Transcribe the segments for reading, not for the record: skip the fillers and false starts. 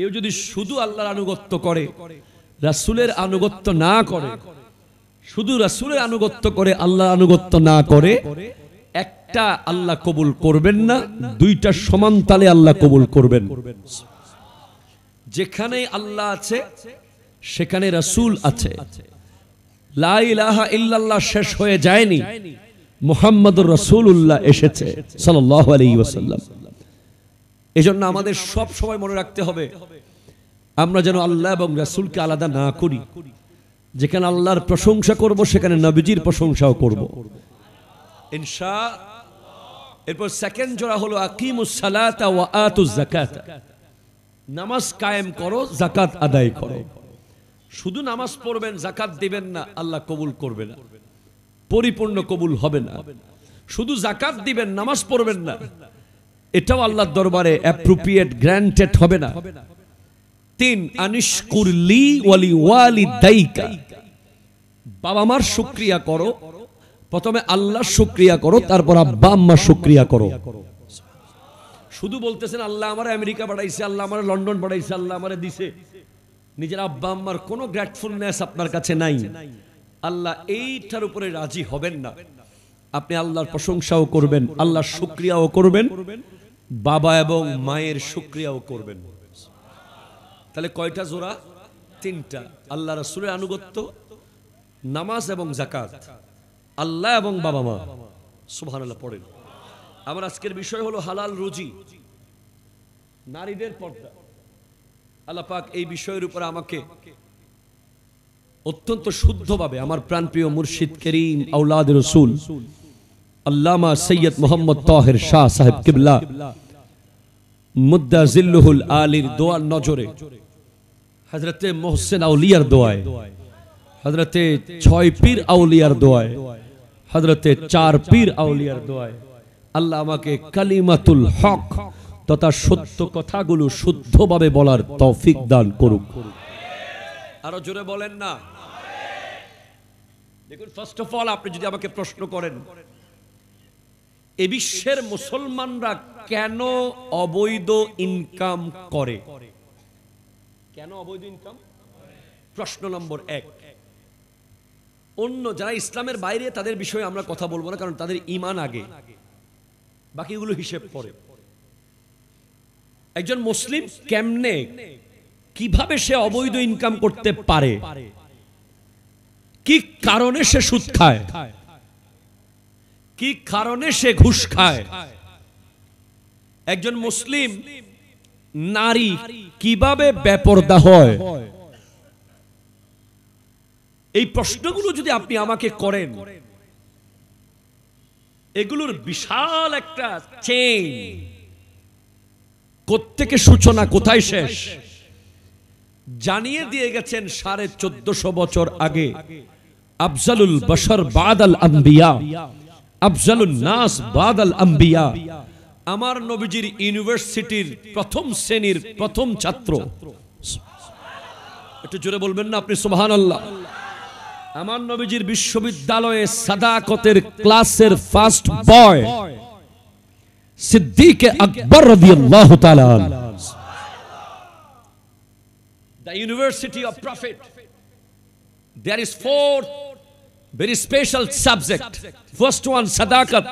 কেউ যদি শুধু আল্লাহর আনুগত্য করে, রাসূলের আনুগত্য না করে, শুধু রাসূলের আনুগত্য করে আল্লাহর আনুগত্য না করে, একটা আল্লাহ কবুল করবেন না, দুইটা সমান তালে আল্লাহ কবুল করবেন। যেখানে আল্লাহ আছে সেখানে রাসূল আছে। লা ইলাহা ইল্লাল্লাহ শেষ হয়ে যায়নি, মুহাম্মাদুর রাসূলুল্লাহ এসেছে সাল্লাল্লাহু আলাইহি ওয়াসাল্লাম। এজন্য আমাদের সব সময় মনে রাখতে হবে আমরা যেন আল্লাহ এবং রাসূলকে আলাদা না করি। যেখানে আল্লাহর প্রশংসা করব সেখানে নবীজির প্রশংসাও করব ইনশাআল্লাহ। এরপর সেকেন্ড জোড়া হলো আকিমুস সালাতা ওয়া আতুজ যাকাত। নামাজ কায়েম করো, যাকাত আদায় করো। শুধু নামাজ পড়বেন, যাকাত দিবেন না, আল্লাহ কবুল করবে না, পরিপূর্ণ কবুল হবে না। শুধু যাকাত দিবেন, নামাজ পড়বেন না, এটাও আল্লাহর দরবারে অ্যাপ্রোপ্রিয়েট গ্র্যান্টেড হবে না। 3 আনিশকুরলি ওয়ালি ওয়ালিদাইকা, বাবা মার শুকরিয়া করো। প্রথমে আল্লাহর শুকরিয়া করো, তারপর আব্বা আম্মার শুকরিয়া করো। শুধু বলতেছেন আল্লাহ আমারে আমেরিকা পাঠাইছে, আল্লাহ আমারে লন্ডন পাঠাইছে, আল্লাহ আমারে দিছে, নিজের আব্বা আম্মার কোনো গ্র্যাটফুলনেস আপনার কাছে নাই, আল্লাহ এইটার উপরে রাজি হবেন না। আপনি আল্লাহর প্রশংসাও করবেন, আল্লাহর শুকরিয়াও করবেন, বাবা এবং মায়ের শুকরিয়াও করবেন। তাহলে কয়টা জোড়া? 3টা। আল্লাহ রাসূলের আনুগত্য, নামাজ এবং যাকাত, আল্লাহ এবং বাবা মা। সুবহানাল্লাহ পড়েন। আমার আজকের বিষয় হলো হালাল রুজি, নারীদের পর্দা। আল্লাহ পাক এই বিষয়ের উপর আমাকে অত্যন্ত শুদ্ধভাবে আমার প্রাণপ্রিয় মুর্শিদ করিম আওলাদ রাসূল আল্লামা সৈয়দ মোহাম্মদ তাহের শাহ সাহেব কিবলা মুদ্দা জিল্লুহুল আলীর দোয়ার নজরে, হযরতে মোহসেন আউলিয়ার দোয়ায়, হযরতে 6 পীর আউলিয়ার দোয়ায়, হযরতে 4 পীর আউলিয়ার দোয়ায় আল্লাহ আমাকে কালিমাতুল হক তথা সত্য কথাগুলো শুদ্ধভাবে বলার তৌফিক দান করুক। আরো জোরে বলেন না। দেখুন, ফার্স্ট অফ অল আপনি যদি আমাকে প্রশ্ন করেন এ বিশ্বের মুসলমানরা কেন অবৈধ ইনকাম করে, কেন অবৈধ ইনকাম? প্রশ্ন নম্বর 1। অন্য যারা ইসলামের বাইরে তাদের বিষয়ে আমরা কথা বলবো না, কারণ তাদের ঈমান আগে, বাকিগুলো হিসেব পরে। একজন মুসলিম কেমনে, কিভাবে সে অবৈধ ইনকাম করতে পারে, কি কারণে সে সুদ খায়, কি কারণে সে ঘুষ খায়, একজন মুসলিম নারী কিভাবে বেপরদা হয়, এই প্রশ্নগুলো যদি আপনি আমাকে করেন, এগুলোর বিশাল একটা চেইন, কোত্থেকে সূচনা কোথায় শেষ জানিয়ে দিয়ে গেছেন 1450 বছর আগে আফজালুল বশর বাদাল আম্বিয়া, আফজালুন নাস বাদাল আম্বিয়া, আমার নবীজির ইউনিভার্সিটির প্রথম শ্রেণীর প্রথম ছাত্র। একটু জোরে বলবেন না আপনি সুবহানাল্লাহ। আমার নবীজির বিশ্ববিদ্যালয়ে সাদাকতের ক্লাসের ফার্স্ট বয় সিদ্দিক আকবর রাদিয়াল্লাহু তাআলা। The University of Prophet, there is 4 very special subject. First one sadaqat,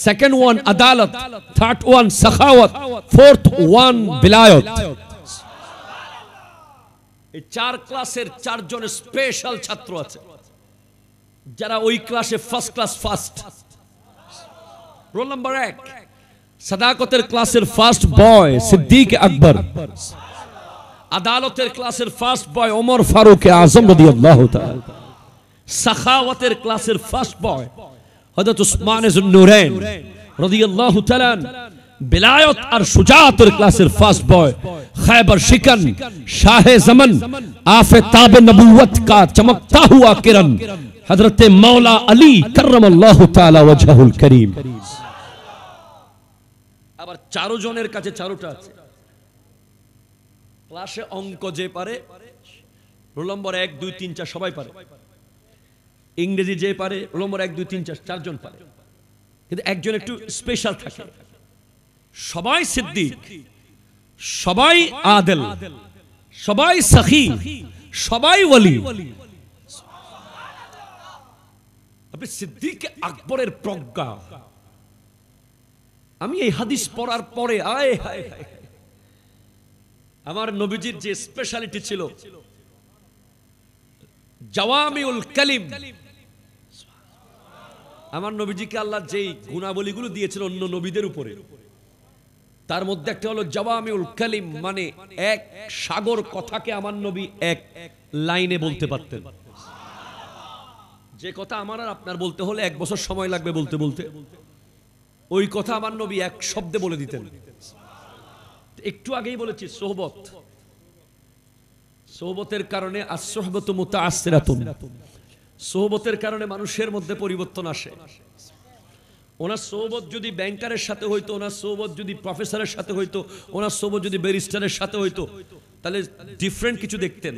second one adalat, third one sakhawat, fourth one bilayat. এই 4 ক্লাসের 4 জন স্পেশাল ছাত্র আছে যারা ওই ক্লাসে first class first. Roll number 1 সাদাকতের ক্লাসের ফার্স্ট বয় সিদ্দিক আকবর, আদালতের ক্লাসের ফার্স্ট বয় ওমর ফারুক আজম রাদিয়াল্লাহু তাআলা, সাখাওয়াতের ক্লাসের ফার্স্ট বয় হযরত উসমান ইবনে নুরাইন রাদিয়াল্লাহু তাআলা, বিলায়ত আর শুজাআতের ক্লাসের ফার্স্ট বয় খৈবর শিকন শাহে জামান আফতাব নবুয়ত কা চমকতা হুয়া কিরণ হযরত মাওলা আলী কররামাল্লাহু তাআলা ওয়াজহুল করিম। আবার 4 জনের কাছে 4টা আছে। ক্লাসে অঙ্ক যে পারে, রোল নম্বর 1 2 3 4 সবাই পারে। ইংরেজি যে পারে, রোল নম্বর 1 2 3 4 4 জন পারে, কিন্তু একজন একটু স্পেশাল থাকে। সবাই সিদ্দিক, সবাই আদেল, সবাই সাখী, সবাই ওয়ালি। আপনি সিদ্দিক আকবরের প্রজ্ঞা, আমি এই হাদিস পড়ার পরে আয় হায় হায়, আমার নবীজির যে স্পেশালিটি ছিল জাওয়ামিউল কালিম, আমার নবীজিকে আল্লাহ যেই গুণাবলীগুলো দিয়েছিল অন্য নবীদের উপরে, তার মধ্যে একটা হলো জাওয়ামিউল কালিম, মানে এক সাগর কথাকে আমার নবী এক লাইনে বলতে পারতেন। যে কথা আমার আর আপনার বলতে হলে 1 বছর সময় লাগবে বলতে বলতে, ওই কথা আমার নবী এক শব্দে বলে দিতেন। একটু আগেই বলেছি সোহবত, সোহবতের কারণে আসহবতু মুতাআসসিরাতুন, সোহবতের কারণে মানুষের মধ্যে পরিবর্তন আসে। ওনার সোহবত যদি ব্যাংকারের সাথে হইতো, ওনার সোহবত যদি প্রফেসরের সাথে হইতো, ওনার সোহবত যদি ব্যারিস্টারের সাথে হইতো, তাহলে ডিফারেন্ট কিছু দেখতেন।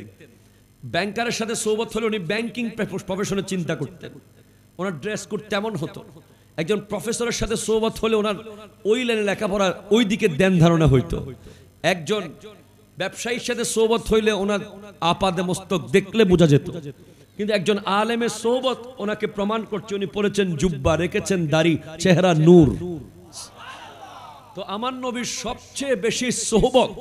ব্যাংকারের সাথে সোহবত হলে উনি ব্যাংকিং প্রফেশনে চিন্তা করতেন, ওনার ড্রেস কোড তেমন হতো। একজন প্রফেসরের সাথে সোহবত হলে ওনার ওই লাইনে লেখাপড়া ওই দিকে ধ্যান ধারণা হইতো। একজন ব্যবসায়ীর সাথে সোহবত হইলে ওনার আপাদে মস্তক দেখলে বোঝা যেত। কিন্তু একজন আলেমের সোহবত ওনাকে প্রমাণ করছে, উনি পরেছেন জুব্বা, রেখেছেন দাড়ি, চেহারা নূর। তো আমার নবীর সবচেয়ে বেশি সোহবত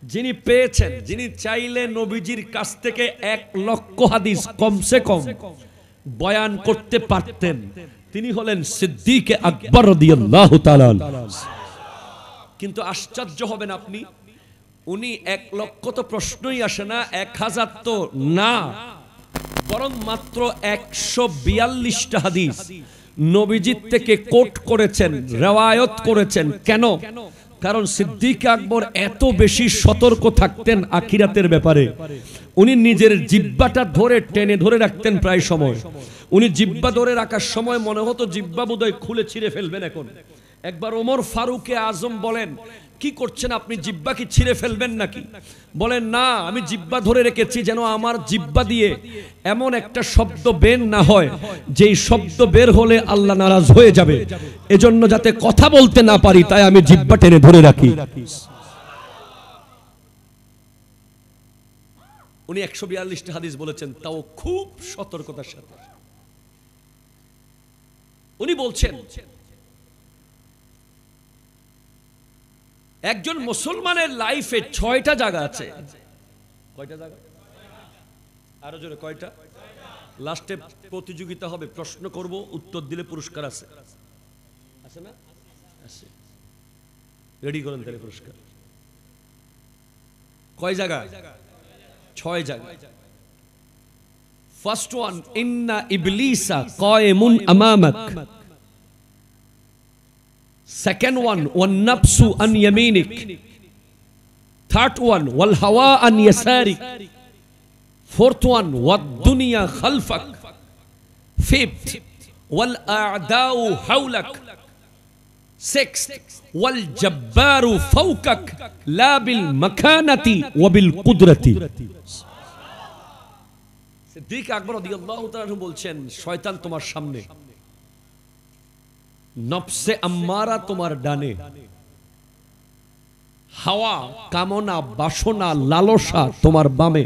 যিনি পেয়েছেন, যিনি চাইলে নবীজির কাছ থেকে 1 লক্ষ হাদিস কমসে কম বয়ান করতে পারতেন, তিনি হলেন সিদ্দিক আকবর রাদিয়াল্লাহু তাআলা। কিন্তু আশ্চর্য হবেন আপনি, উনি 1 লক্ষ তো প্রশ্নই আসে না, 1000 তো না, বরং মাত্র 142টা হাদিস নবীজির থেকে কোট করেছেন, রিওয়ায়াত করেছেন। কেন? কারণ সিদ্দিক আকবর এত বেশি সতর্ক থাকতেন আখিরাতের ব্যাপারে। উনি নিজের জিহ্বাটা ধরে টেনে ধরে রাখতেন প্রায় সময়। উনি জিহ্বা ধরে রাখার সময় মনে হতো জিহ্বা বোধহয় খুলে ছিঁড়ে ফেলবেন। এখন একবার ওমর ফারুকে আজম বলেন, কি করছেন আপনি, জিহ্বা কি ছিঁড়ে ফেলবেন নাকি? বলেন না, আমি জিহ্বা ধরে রেখেছি যেন আমার জিহ্বা দিয়ে এমন একটা শব্দ বের না হয় যেই শব্দ বের হলে আল্লাহ নারাজ হয়ে যাবে, এজন্য যাতে কথা বলতে না পারি তাই আমি জিহ্বা টেনে ধরে রাখি। উনি 142টা হাদিস বলেছেন, তাও খুব সতর্কতার সাথে। উনি বলছেন একজন মুসলমানের লাইফে 6টা জায়গা আছে। কয়টা জায়গা? আরো জোরে, কয়টা? লাস্টে প্রতিযোগিতা হবে, প্রশ্ন করব, উত্তর দিলে পুরস্কার আছে, আছে না? আছে। রেডি করেন তাহলে পুরস্কার। কয় জায়গা? 6 জায়গা। ফার্স্ট ওয়ান, ইন্না ইবলিসা কায়েমুন আমামাক। Second one, وَالنَّفْسُ عَنْ يَمِينِكَ. Third one, وَالْهَوَىٰ عَنْ يَسَارِكَ. Fourth one, وَالدُّنْيَا خَلْفَكَ. Fifth, وَالْأَعْدَاءُ حَوْلَكَ. Sixth, وَالْجَبَّارُ فَوْقَكَ لَا بِالْمَكَانَةِ وَبِالْقُدْرَةِ. Siddique আকবর রাদিয়াল্লাহু তাআলা বলছেন, শয়তান তোমার সামনে, নফসে আম্মারা তোমার ডানে, হাওয়া, কামনা, বাসনা, লালসা তোমার বামে,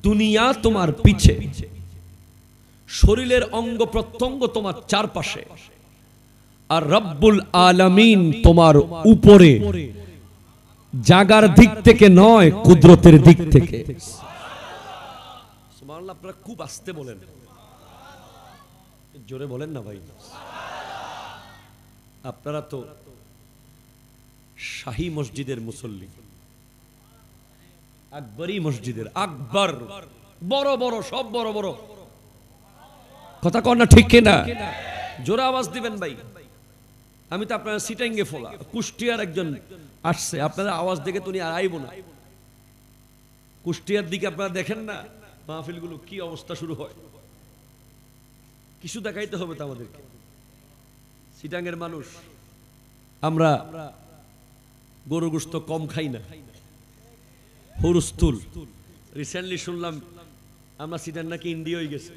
দুনিয়া তোমার পিছে, শরীরের অঙ্গ প্রত্যঙ্গ তোমার চারপাশে, আর রব্বুল আলামিন তোমার উপরে, জাগার দিক থেকে নয়, কুদরতের দিক থেকে। সুবহানাল্লাহ। আপনারা খুব আস্তে বলেন, জোরে বলেন না ভাই। আপনারা তো শাহী মসজিদের মুসল্লি, আকবরী মসজিদের, আকবর, বড় বড়, সব বড় বড়, কথা কন না ঠিক কিনা? জোরে আওয়াজ দিবেন ভাই। আমি তো আপনারা সিটাঙ্গে ফোলা, কুষ্টিয়ার একজন আসছে, আপনারা আওয়াজ দেখে তুমি আর আইব না। কুষ্টিয়ার দিকে আপনারা দেখেন না মাহফিলগুলো কি অবস্থা শুরু হয়, কিছু দেখাইতে হবে তো আমাদেরকে। সিটাঙ্গের মানুষ আমরা গরু গোশত কম খাই না, হুরুস্তুল। রিসেন্টলি শুনলাম আমরা সিটাং নাকি ইন্ডিয়া হয়ে গেছে।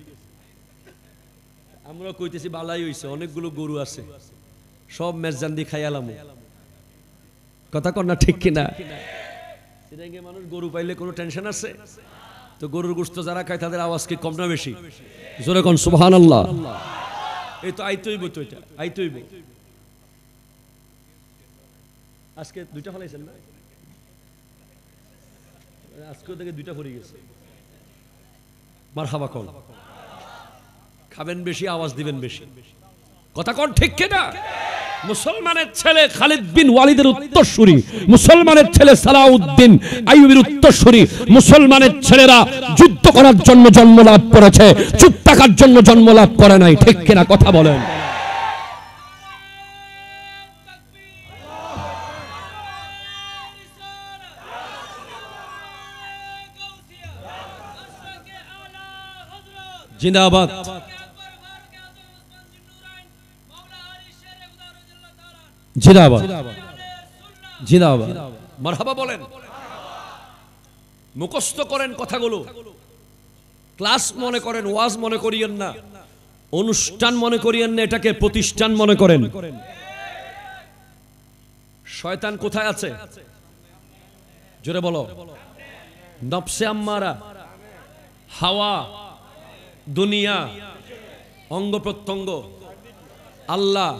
আমরা কইতেছি বালাই হইছে, অনেকগুলো গরু আছে, সব মেজজান দিয়ে খাইয়ালাম। কথা কর না ঠিক কিনা? সিরাঙ্গে মানুষ গরু পাইলে কোনো টেনশন আছে? তো গরুর গোশত যারা খায় তাদের আওয়াজ কি কম না বেশি? জোরে কোন সুবহানাল্লাহ। এই তো আইতইব, তো এটা আইতইব। আজকে দুইটা ফলাইছেন না? আজকেও দেখে দুইটা পড়ে গেছে। মারহাবা কোন, খাবেন বেশি, আওয়াজ দিবেন বেশি। কথা কোন ঠিক কিনা? মুসলমানের ছেলে খালিদ বিন ওয়ালিদের উত্তরসূরি, মুসলমানের ছেলে সালাউদ্দিন আইয়ুবের উত্তরসূরি। মুসলমানের ছেলেরা যুদ্ধ করার জন্য জন্ম লাভ করেছে, চুপ থাকার জন্য জন্ম লাভ করে নাই। ঠিক কিনা কথা বলেন? জিন্দাবাদ, জিন্দাবাদ, জিন্দাবাদ, মারহাবা বলেন। মুখস্থ করেন কথাগুলো, ক্লাস মনে করেন, ওয়াজ মনে করিয়েন না, অনুষ্ঠান মনে করিয়েন না, এটাকে প্রতিষ্ঠান মনে করেন। শয়তান কোথায় আছে? জোরে বলো। নফসে আম্মারা, হাওয়া, দুনিয়া, অঙ্গ প্রত্যঙ্গ, আল্লাহ।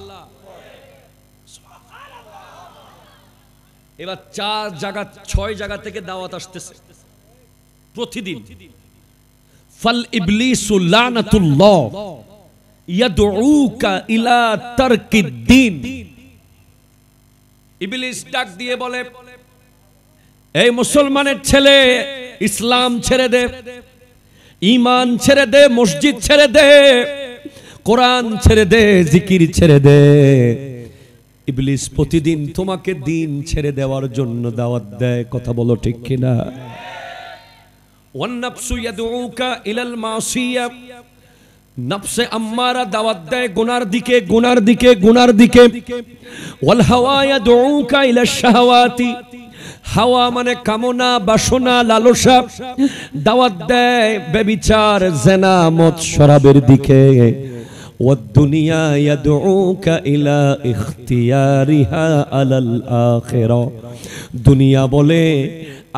এবার 4 জায়গা 6 জায়গা থেকে দাওয়াত আসতেছে প্রতিদিন। ফাল ইবলিসু লানাতুল্লাহ ইয়াদউকা ইলা তারকিদ দ্বীন। ইবলিস ডাক দিয়ে বলে, এই মুসলমানের ছেলে, ইসলাম ছেড়ে দে, ঈমান ছেড়ে দে, মসজিদ ছেড়ে দে, কোরআন ছেড়ে দে, জিকির ছেড়ে দে। ইবলিস প্রতিদিন তোমাকে দিন ছেড়ে দেওয়ার জন্য দাওয়াত দেয়। কথা বলো ঠিক কিনা? ওয়ান নাফসু ইয়াদউকা ইলাল মাসিয়া, নফসে আম্মারা দাওয়াত দেয় গুনার দিকে, গুনার দিকে, গুনার দিকে। ওয়াল হাওয়া ইয়াদউকা ইলাশ শাহাওয়াতি, হাওয়া মানে কামনা, বাসনা, লালসা, দাওয়াত দেয় ব্যভিচার, জিনা, মদ, শরাবের দিকে। والدنيا يدعوك إلى اختيارها على الآخرة, দুনিয়া বলে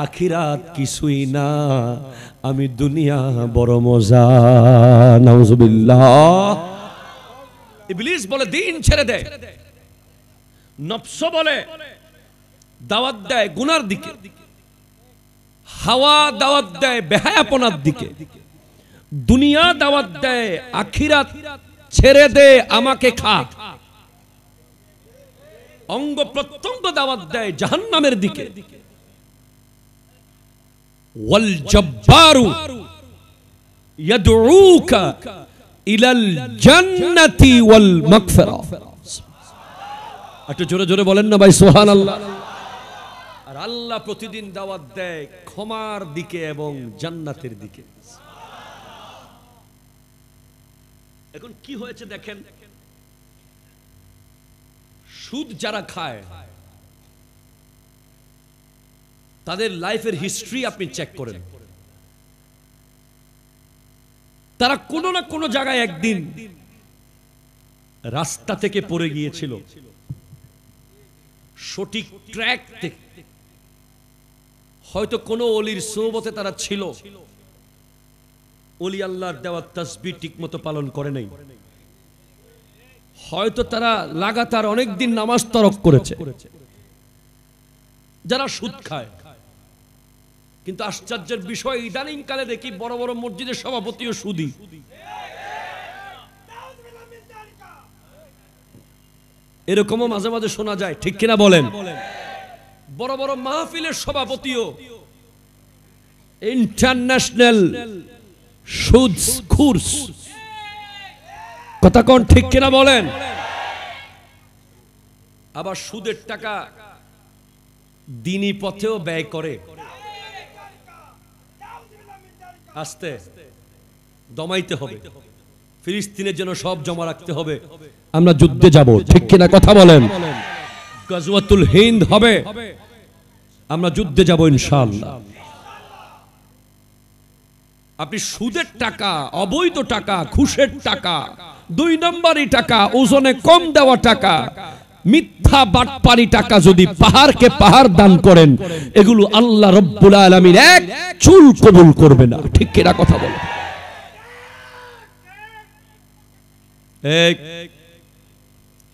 আখিরাত কিছুই না, আমি দুনিয়া বড় মজা। নাউজুবিল্লাহ। ইবলিস বলে দিন ছেড়ে দে, নফস বলে দাওয়াত দেয় গুনার দিকে, হাওয়া দাওয়াত দেয় বেহায়াপনার দিকে, দুনিয়া দাওয়াত দেয় আখিরাত ছেড়ে দে, আমাকে খা। অঙ্গ প্রত্যঙ্গ দাওয়াত দেয় জাহান্নামের দিকে। ওয়াল জব্বারু ইয়াদউকা ইলাল জান্নাতি ওয়াল মাগফিরা। একটু জোরে জোরে বলেন না ভাই সুবহানাল্লাহ। আর আল্লাহ প্রতিদিন দাওয়াত দেয় ক্ষমার দিকে এবং জান্নাতের দিকে। এখন কি হয়েছে দেখেন, সুদ যারা খায় তাদের লাইফের হিস্ট্রি আপনি চেক করেন, তারা কোনো না কোনো জায়গায় একদিন রাস্তা থেকে পড়ে গিয়েছিল, সঠিক ট্র্যাক থেকে। হয়তো কোনো ওলির সোহবতে তারা ছিল, ওলি আল্লাহর দেওয়া তাসবিহ ঠিকমতো পালন করে নাই। হয়তো তারা লাগাতার অনেকদিন নামাজ তরক করেছে। যারা সুদ খায়, কিন্তু আশ্চর্যের বিষয় ইদানিং কালে দেখি বড় বড় মসজিদের সভাপতিও সুদী। এরকমও মাঝে মাঝে শোনা যায়, ঠিক কিনা বলেন? বড় বড় মাহফিলের সভাপতিও ইন্টারন্যাশনাল সুদখোর। কথা কোন ঠিক কিনা বলেন? আবার সুদের টাকা দিনী পথেও ব্যয় করে। আস্তে দমাইতে হবে, ফিলিস্তিনের জন্য সব জমা রাখতে হবে, আমরা যুদ্ধে যাব, ঠিক কিনা কথা বলেন? গজওয়াতুল হিন্দ হবে, আমরা যুদ্ধে যাব ইনশাআল্লাহ। আপনি সুদের টাকা, অবৈধ টাকা, ঘুষের টাকা, 2 নম্বরই টাকা, ওজনে কম দেওয়া টাকা মিথ্যা বাটপারি টাকা যদি পাহাড়কে পাহাড় দান করেন, এগুলো আল্লাহ রব্বুল আলামিন এক চুল কবুল করবে না। ঠিক কিনা কথা বলো?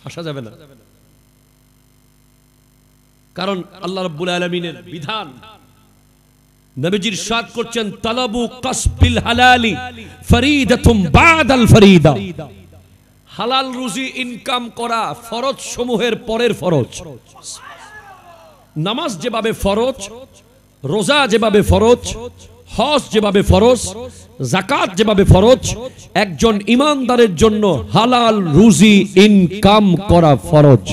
হাসা যাবে না, কারণ আল্লাহ রব্বুল আলামিনের বিধান। নবীজি ইরশাদ করছেন, তালাবু কাসবিল হালালি ফরিদাতুম বাদাল ফরিদা। হালাল রুজি ইনকাম করা ফরজ সমূহের পরের ফরজ। নামাজ যেভাবে ফরজ, রোজা যেভাবে ফরজ, হজ যেভাবে ফরজ, যাকাত যেভাবে ফরজ, একজন ইমানদারের জন্য হালাল রুজি ইনকাম করা ফরজ।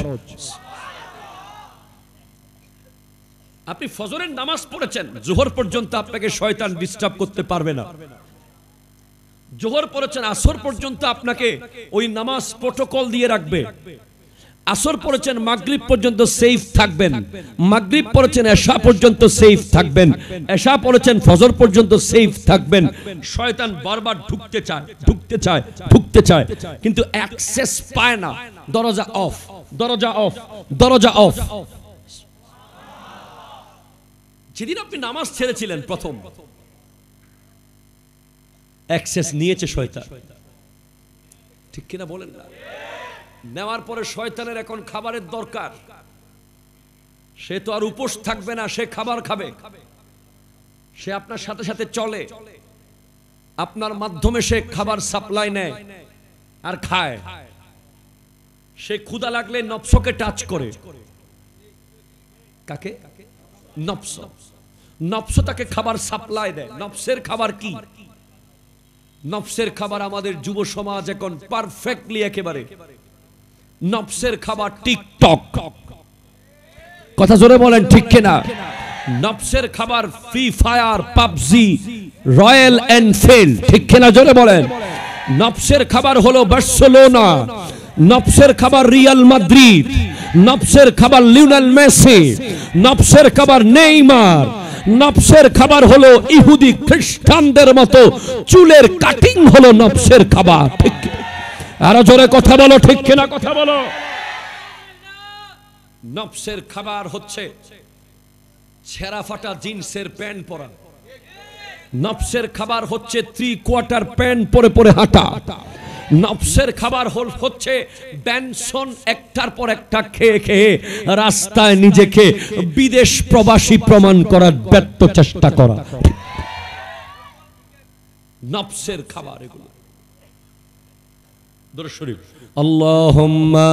আপনি ফজরের নামাজ পড়েছেন, যোহর পর্যন্ত আপনাকে শয়তান ডিস্টার্ব করতে পারবে না। যোহর পড়েছেন, আসর পর্যন্ত আপনাকে ওই নামাজ প্রোটোকল দিয়ে রাখবে। আসর পড়েছেন, মাগরিব পর্যন্ত সেফ থাকবেন। মাগরিব পড়েছেন, এশা পর্যন্ত সেফ থাকবেন। এশা পড়েছেন, ফজর পর্যন্ত সেফ থাকবেন। শয়তান বারবার ঢুকতে চায়, ঢুকতে চায়, ঢুকতে চায়, কিন্তু অ্যাক্সেস পায় না। দরজা অফ, দরজা অফ, দরজা অফ। যেদিন আপনি নামাজ ছেড়েছিলেন প্রথম, অ্যাক্সেস নিয়েছে শয়তান। ঠিক কিনা বলেন না? নেওয়ার পরে শয়তানের এখন খাবারের দরকার। সে তো আর উপোস থাকবে না, সে খাবার খাবে। সে আপনার সাথে সাথে চলে, আপনার মাধ্যমে সে খাবার সাপ্লাই নেয় আর খায়। সে ক্ষুধা লাগলে নফসকে টাচ করে। কাকে? নফস। নফস তাকে খাবার সাপ্লাই দেয়। নফসের খাবার কি? নফসের খাবার আমাদের যুব সমাজ এখন পারফেক্টলি একেবারে নফসের খাবার টিকটক। কথা জোরে বলেন, ঠিক কিনা? নফসের খাবার free fire, PUBG, royal Enfield. ঠিক কিনা? জোরে বলেন। নফসের খাবার হলো বার্সেলোনা, নফসের খাবার রিয়াল মাদ্রিদ, নফসের খাবার লিওনেল মেসি, নফসের খাবার নেইমার, নফসের খাবার হলো ইহুদি খ্রিস্টানদের মতো চুলের কাটিং হলো নফসের খাবার। ঠিক আরো জোরে কথা বলো, ঠিক কিনা কথা বলো? নফসের খাবার হচ্ছে ছেঁড়া ফাটা জিন্সের প্যান্ট পরা। নফসের খাবার হচ্ছে 3/4 প্যান্ট পরে পরে হাঁটা। নফসের খাবার হচ্ছে বেনসন একটার পর একটা খেয়ে খেয়ে রাস্তায় নিজেকে বিদেশ প্রবাসী প্রমাণ করার ব্যর্থ চেষ্টা করা। নফসের খাবার এগুলো। দরুদ শরীফ। আল্লাহুম্মা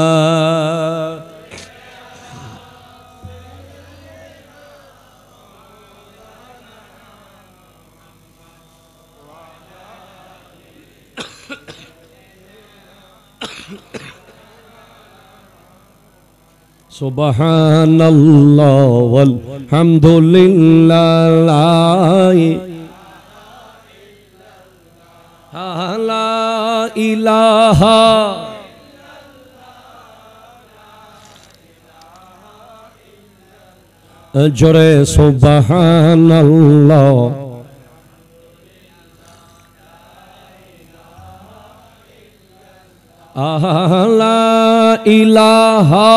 সুবহানাল্লাহ ওয়াল হামদুলিল্লাহ লা ইলাহা জোরে সুবহানাল্লাহ লা ইলাহা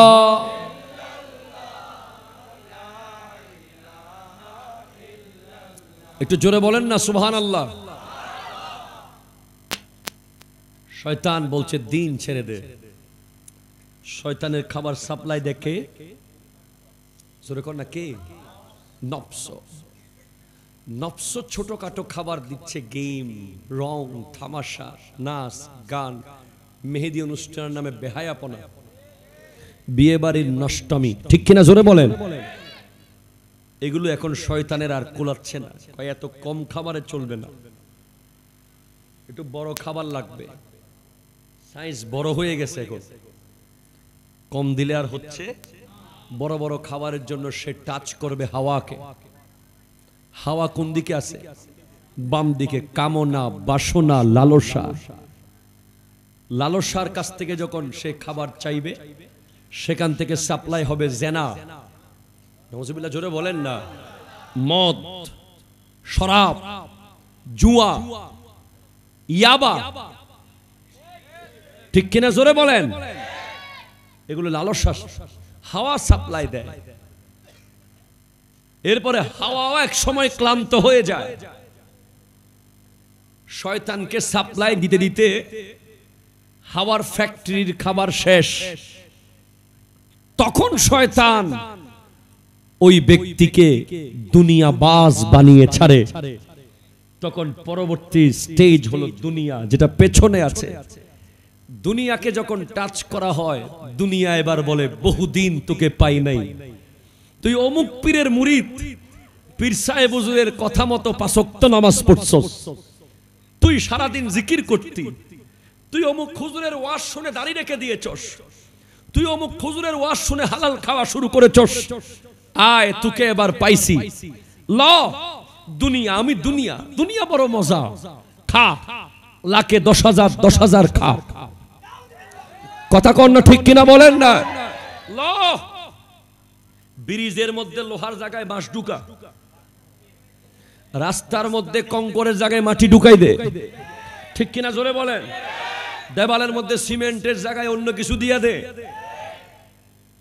একটু জোরে বলেন না সুবহানাল্লাহ। শয়তান বলছে দিন ছেড়ে দে। শয়তানের খাবার সাপ্লাই দেখে জোরে কর না, কে? নফস। নফস ছোটখাটো খাবার দিচ্ছে, গেম, রং, তামাশা, নাচ, গান, মেহেদি অনুষ্ঠানের নামে বেহায়াপনা, বিয়ে বাড়ির নষ্টমী। ঠিক কিনা জোরে বলেন? এগুলো এখন শয়তানের আর কুলাচ্ছে না। এত কম খাবারে চলবে না, একটু বড় খাবার লাগবে। সাইজ বড় হয়ে গেছে, এখন কম দিলে আর হচ্ছে। বড় বড় খাবারের জন্য সে টাচ করবে হাওয়াকে। হাওয়া কোন দিকে আছে? বাম দিকে। কামনা, বাসনা, লালসা। লালসার কাছ থেকে যখন সে খাবার চাইবে, সেখান থেকে সাপ্লাই হবে জেনা। নাউজুবিল্লাহ, জোরে বলেন না। মদ, শরাব, জুয়া, ইয়াবা। ঠিক কিনা জোরে বলেন? এগুলো লালসা। হাওয়া সাপ্লাই দেয়, এরপরে হাওয়াও এক সময় ক্লান্ত হয়ে যায়। শয়তানকে সাপ্লাই দিতে দিতে হাওয়ার ফ্যাক্টরির খাবার শেষ। তখন শয়তান ওই ব্যক্তিকে দুনিয়াবাজ বানিয়ে ছাড়ে। তখন পরবর্তী স্টেজ হলো দুনিয়া, যেটা পেছনে আছে। দুনিয়াকে যখন টাচ করা হয়, দুনিয়া এবার বলে বহুদিন তোকে পাই নাই, তুই অমুক পীরের মুরিদ, পীর সাহেব হুজুরের কথা মতো 5 ওয়াক্ত নামাজ পড়ছস, তুই সারাদিন জিকির করতি, তুই অমুক হুজুরের ওয়াজ শুনে দাড়ি রেখে দিয়েছস, তুই অমুক হুজুরের ওয়াজ শুনে হালাল খাওয়া শুরু করেছস, আয় তোকে এবার পাইছি। ল দুনিয়া, আমি দুনিয়া, দুনিয়া বড় মজা, খা, লাখে 10,000 10,000 খা। কথা কন না ঠিক কিনা বলেন না? ল ব্রিজের মধ্যে লোহার জায়গায় বাঁশ ঢুকা, রাস্তার মধ্যে কংকরের জায়গায় মাটি ঢুকাই দে, ঠিক কিনা জোরে বলেন? দেওয়ালের মধ্যে সিমেন্টের জায়গায় অন্য কিছু দিয়ে দে,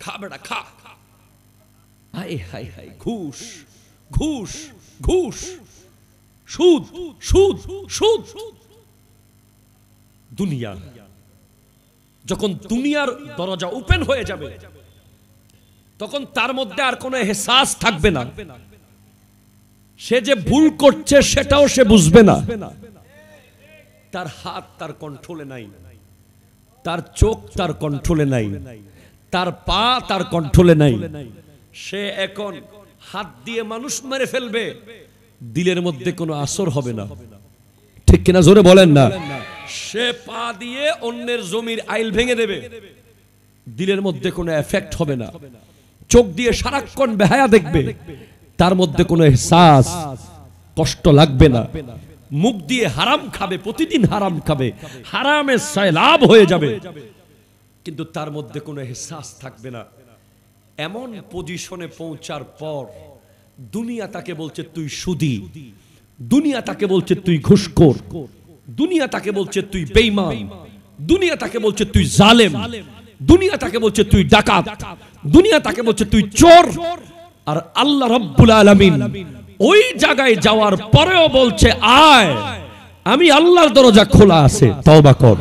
খা বেটা খা। হাই হাই হাই, ঘুষ ঘুষ ঘুষ, সুদ সুদ সুদ। দুনিয়া যখন দুনিয়ার দরজা ওপেন হয়ে যাবে, তখন তার মধ্যে আর কোনো এহসাস থাকবে না। সে যে ভুল করছে সেটাও সে বুঝবে না। তার হাত তার কন্ট্রোলে নাই, তার চোখ তার কন্ট্রোলে নাই, তার পা তার কন্ট্রোলে নাই। সে এখন হাত দিয়ে মানুষ মেরে ফেলবে, দিলের মধ্যে কোনো আসর হবে না, ঠিক কিনা জোরে বলেন না? সে পা দিয়ে অন্যের জমির আইল ভেঙে দেবে, দিলের মধ্যে কোনো এফেক্ট হবে না। চোখ দিয়ে সারাক্ষণ বেহায়া দেখবে, তার মধ্যে কোনো এহসাস, কষ্ট লাগবে না। মুখ দিয়ে হারাম খাবে, প্রতিদিন হারাম খাবে, হারামে সয়লাব হয়ে যাবে, কিন্তু তার মধ্যে কোনো এহসাস থাকবে না। এমন পজিশনে পৌঁছার পর দুনিয়া তাকে বলছে তুই সুদী, দুনিয়া তাকে বলছে তুই ঘুষখোর, দুনিয়া তাকে বলছে তুই বেঈমান, দুনিয়া তাকে বলছে তুই জালেম, দুনিয়া তাকে বলছে তুই ডাকাত, দুনিয়া তাকে বলছে তুই চোর। আর আল্লাহ রাব্বুল আলামিন ওই জায়গায় যাওয়ার পরেও বলছে আয়, আমি আল্লাহর দরজা খোলা আছে, তওবা কর।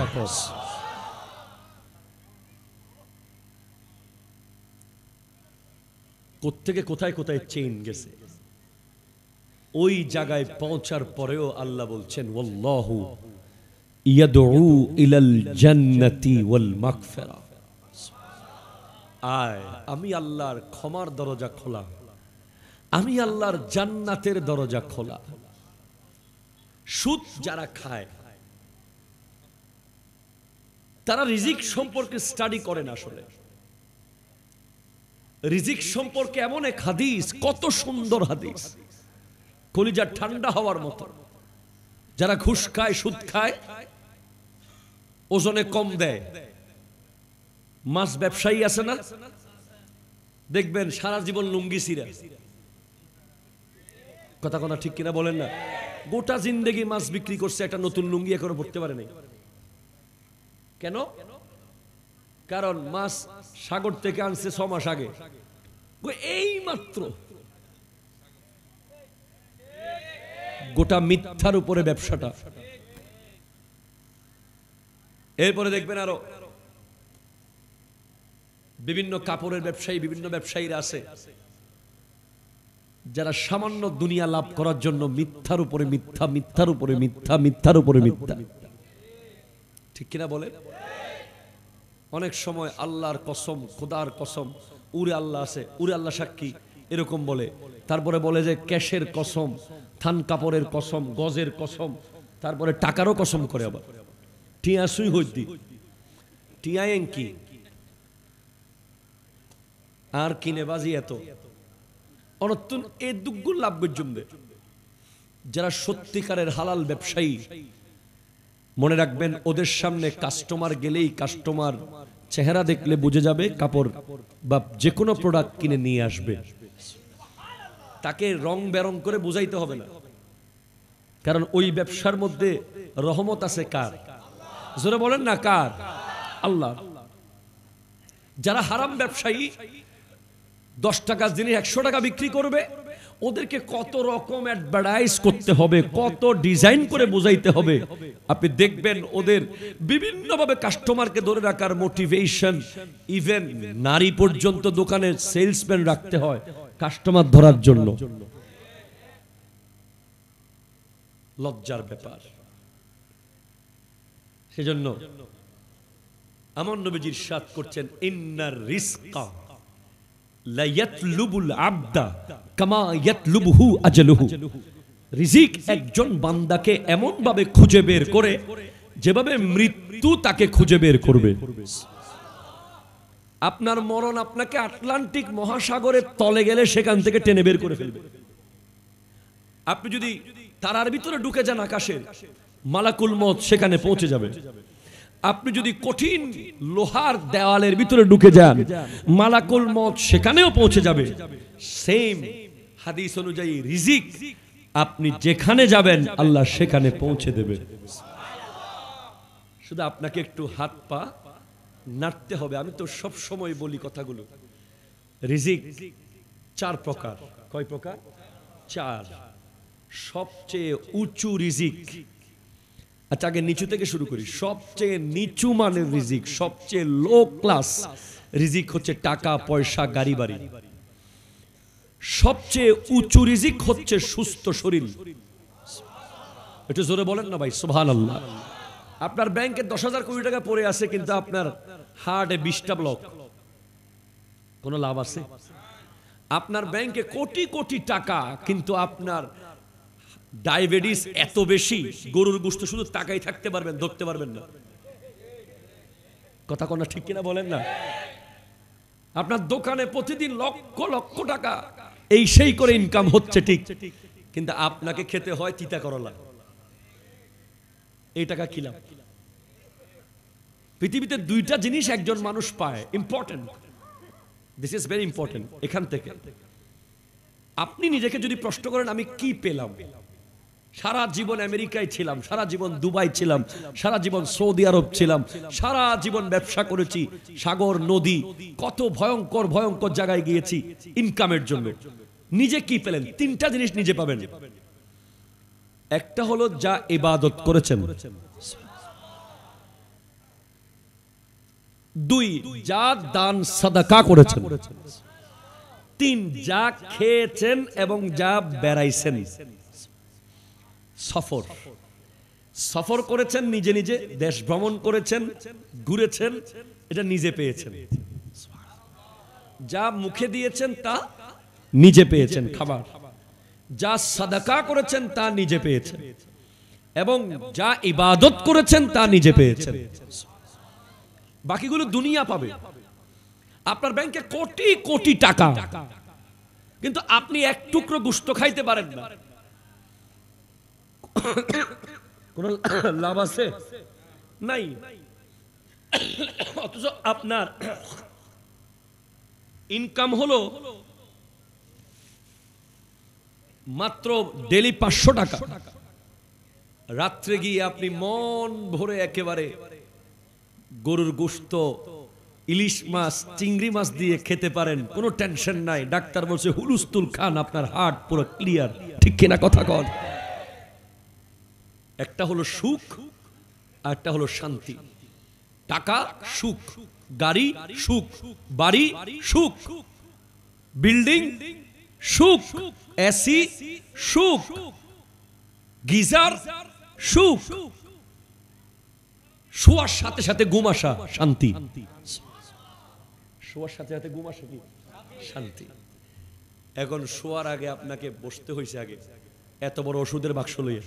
কোত্থেকে কোথায় কোথায় চেইন গেছে। ওই জায়গায় পৌঁছার পরেও আল্লাহ বলছেন ওয়াল্লাহু ইয়াদউ ইলাল জান্নাতি ওয়াল মাগফিরা, আয় আমি আল্লাহর ক্ষমার দরজা খোলা, আমি আল্লাহর জান্নাতের দরজা খোলা। সুদ যারা খায় তারা রিজিক সম্পর্কে স্টাডি করে না। আসলে রিজিক সম্পর্কে এমন এক হাদিস, কত সুন্দর হাদিস, কলিজা ঠান্ডা হওয়ার মতো। যারা ঘুষ খায়, সুদ খায়, ওজনে কম দেয়। মাছ ব্যবসায়ী আছে না, দেখবেন সারা জীবন লুঙ্গি ছিঁড়া, কথা কথা ঠিক কিনা বলেন না? গোটা জিন্দেগি মাছ বিক্রি করছে, একটা নতুন লুঙ্গি এখনো পড়তে পারে নাই। কেন? কারণ মাছ সাগর থেকে আনছে 6 মাস আগে, এই মাত্র। গোটা মিথ্যার উপরে ব্যবসাটা। এরপরে দেখবেন আরো বিভিন্ন কাপড়ের ব্যবসায়ী, বিভিন্ন ব্যবসায়ীরা আছে যারা সামান্য দুনিয়া লাভ করার জন্য মিথ্যার উপরে মিথ্যা, মিথ্যার উপরে মিথ্যা, মিথ্যার উপরে মিথ্যা, ঠিক কিনা বলে? অনেক সময় আল্লাহর কসম, খোদার কসম, উরে আল্লাহ আছে, উরে আল্লাহ সাক্ষী, এরকম বলে। তারপরে বলে যে ক্যাশের কসম, থান কাপড়ের কসম, গজের কসম, তারপরে টাকারও কসম করে। আবার টিয়া সুই হইতি, টিয়া এঙ্কি আর কিনে বাজি এত অনতুন এ দুগুণ লাভ জমবে। যারা সত্যিকারের হালাল ব্যবসায়ী, মনে রাখবেন ওদের সামনে কাস্টমার গেলেই, কাস্টমার চেহারা দেখলে বুঝে যাবে কাপড় বা যে কোনো প্রোডাক্ট কিনে নিয়ে আসবে। তাকে রং বেরং করে বুঝাইতে হবে না, কারণ ওই ব্যবসার মধ্যে রহমত আছে কার? জোরে বলেন না কার? আল্লাহ। যারা হারাম ব্যবসায়ী 10 টাকা জিনিস 100 টাকা বিক্রি করবে, ওদেরকে কত রকম অ্যাডভার্টাইজ করতে হবে, কত ডিজাইন করে বোঝাইতে হবে। আপনি দেখবেন ওদের বিভিন্নভাবে কাস্টমারকে ধরে রাখার মোটিভেশন, ইভেন নারী পর্যন্ত দোকানের সেলসম্যান রাখতে হয় কাস্টমার ধরার জন্য। লজ্জার ব্যাপার। সেজন্য আমার নবীজি ইরশাদ করছেন, ইন্নার রিজকা লা ইয়াতলুবুল আবদা কামা ইয়াতলুবুহু আজলুহু। রিজিক একজন বান্দাকে এমন ভাবে খুঁজে বের করে যেভাবে মৃত্যু তাকে খুঁজে বের করবে। আপনার মরণ আপনাকে আটলান্টিক মহাসাগরের তলে গেলে সেখান থেকে টেনে বের করে ফেলবে। আপনি যদি তারার ভিতরে ঢুকে যান আকাশের, মালাকুল মউত সেখানে পৌঁছে যাবে। আপনি যদি কঠিন লোহার দেওয়ালের ভিতরে ঢুকে যান, মালাকুল মউত সেখানেও পৌঁছে যাবে। সেম হাদিস অনুযায়ী রিজিক আপনি যেখানে যাবেন আল্লাহ সেখানে পৌঁছে দেবে। শুধু আপনাকে একটু হাত পা নাড়তে হবে। আমি তো সব সময় বলি কথাগুলো। রিজিক 4 প্রকার। কয় প্রকার? 4। সবচেয়ে উঁচু রিজিক, আচ্ছা আগে নিচু থেকে শুরু করি। সবচেয়ে নিচু মানের রিজিক, সবচেয়ে লো ক্লাস রিজিক হচ্ছে টাকা পয়সা গাড়ি বাড়ি। সবচেয়ে উঁচু রিজিক হচ্ছে সুস্থ শরীর। একটু জোরে বলেন না ভাই সুবহানাল্লাহ। আপনার ব্যাংকে 10,000 কোটি টাকা পড়ে আছে, কিন্তু আপনার হার্টে 20টা ব্লক, কোনো লাভ আছে? আপনার ব্যাংকে কোটি কোটি টাকা, কিন্তু আপনার ডায়াবেটিস এত বেশি, গরুর গোশত শুধু টাকাই থাকতে পারবেন, ধরতে পারবেন না। কথা কোন ঠিক কিনা বলেন না? আপনার দোকানে প্রতিদিন লক্ষ লক্ষ টাকা এই সেই করে ইনকাম হচ্ছে ঠিক, কিন্তু আপনাকে খেতে হয় তিতা করলা। এই টাকা কি লাভ? পৃথিবীতে 2টা জিনিস একজন মানুষ পায়, important, this is very important. এখান থেকে আপনি নিজেকে যদি প্রশ্ন করেন আমি কি পেলাম, সারা জীবন আমেরিকায় ছিলাম, সারা জীবন দুবাই ছিলাম, সারা জীবন সৌদি আরব ছিলাম, সারা জীবন ব্যবসা করেছি, সাগর নদী কত ভয়ঙ্কর ভয়ঙ্কর জায়গায় গিয়েছি ইনকামের জন্য, নিজে কি পেলেন? 3টা জিনিস নিজে পাবেন। একটা হলো যা ইবাদত করেছেন, 2 যা দান সাদাকা করেছেন, 3 যা খেয়েছেন এবং যা বেড়াইছেন। সফর সফর করেছেন, নিজে নিজে দেশ ভ্রমণ করেছেন, ঘুরেছেন, এটা নিজে পেয়েছেন। যা মুখে দিয়েছেন তা নিজে পেয়েছেন খাবার, যা সাদাকা করেছেন তা নিজে পেয়েছেন, এবং যা ইবাদত করেছেন তা নিজে পেয়েছেন। বাকিগুলো দুনিয়া পাবে। আপনার ব্যাংকে কোটি কোটি টাকা, কিন্তু আপনি এক টুকরো গোশত খাইতে পারেন না, কোন লাভ আছে? নাই। অথচ আপনার ইনকাম হলো মাত্র ডেলি 500 টাকা। রাত্রে গিয়ে আপনি মন ভরে একেবারে গরুর গোশত, ইলিশ মাছ, চিংড়ি মাছ দিয়ে খেতে পারেন, কোনো টেনশন নাই। ডাক্তার বলছে হুলুস্তুল খান, আপনার হার্ট পুরো ক্লিয়ার। ঠিক কিনা কথা কন? একটা হলো সুখ আর একটা হলো শান্তি। টাকা সুখ, গাড়ি সুখ, বাড়ি সুখ, বিল্ডিং সুখ, এসি সুখ, গিজার সুখ, শোয়ার সাথে সাথে ঘুম আসা শান্তি। শোয়ার সাথে সাথে ঘুম আসা কি? শান্তি। এখন শোয়ার আগে আপনাকে বসতে হয়েছে আগে এত বড় ওষুধের বাক্স লইয়া,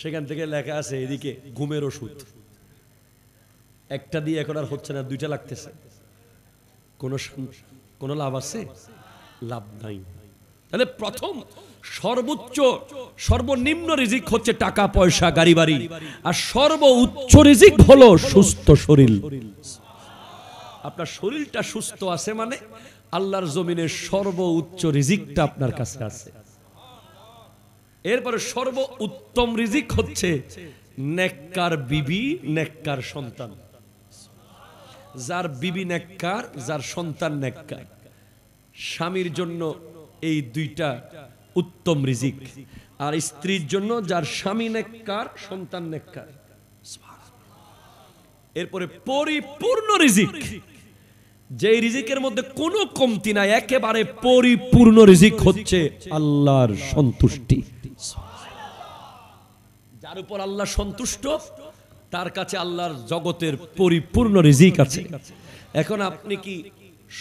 সেখান থেকে লেখা আছে এদিকে ঘুমের ওষুধ। একটা দিয়ে এখন আর হচ্ছে না, 2টা লাগতেছে। কোনো লাভ আছে? লাভ নাই। তাহলে প্রথম সর্বোচ্চ সর্বনিম্ন রিজিক হচ্ছে টাকা পয়সা গাড়ি বাড়ি, আর সর্বোচ্চ রিজিক হলো সুস্থ শরীর। আপনার শরীরটা সুস্থ আছে মানে আল্লাহর জমিনের সর্বোচ্চ রিজিকটা আপনার কাছে আছে। এরপরে সর্ব উত্তম রিজিক হচ্ছে নেককার বিবি, নেককার সন্তান। যার বিবি নেককার, যার সন্তান নেককার। স্বামীর জন্য এই দুইটা উত্তম রিজিক, আর স্ত্রীর জন্য যার স্বামী নেককার, সন্তান নেককার। এরপরে পরিপূর্ণ রিজিক, যে রিজিকের মধ্যে কোনো কমতি নাই, একেবারে পরিপূর্ণ রিজিক হচ্ছে আল্লাহর সন্তুষ্টি। যার উপর আল্লাহ সন্তুষ্ট, তার কাছে আল্লাহর জগতের পরিপূর্ণ রিজিক আছে। এখন আপনি কি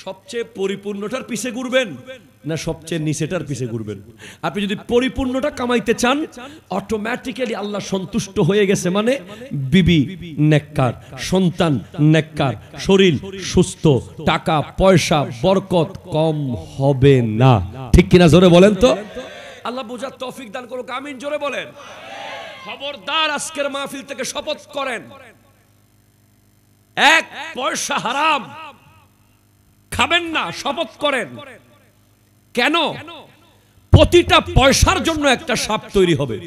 সবচেয়ে পরিপূর্ণটার পিছে ঘুরবেন না সবচেয়ে নিচেটার পিছে ঘুরবেন? আপনি যদি পরিপূর্ণটা কামাইতে চান, অটোমেটিক্যালি আল্লাহ সন্তুষ্ট হয়ে গেছে, মানে বিবি নেককার, সন্তান নেককার, শরীর সুস্থ, টাকা পয়সা বরকত কম হবে না। ঠিক কিনা জোরে বলেন তো? আল্লাহ বোঝার তৌফিক দান করুক, আমিন জোরে বলেন। খবরদার, আজকের মাহফিল থেকে শপথ করেন, এক পয়সা হারাম খাবেন না, শপথ করেন। কেন? প্রতিটা পয়সার জন্য একটা সাপ তৈরি হবে,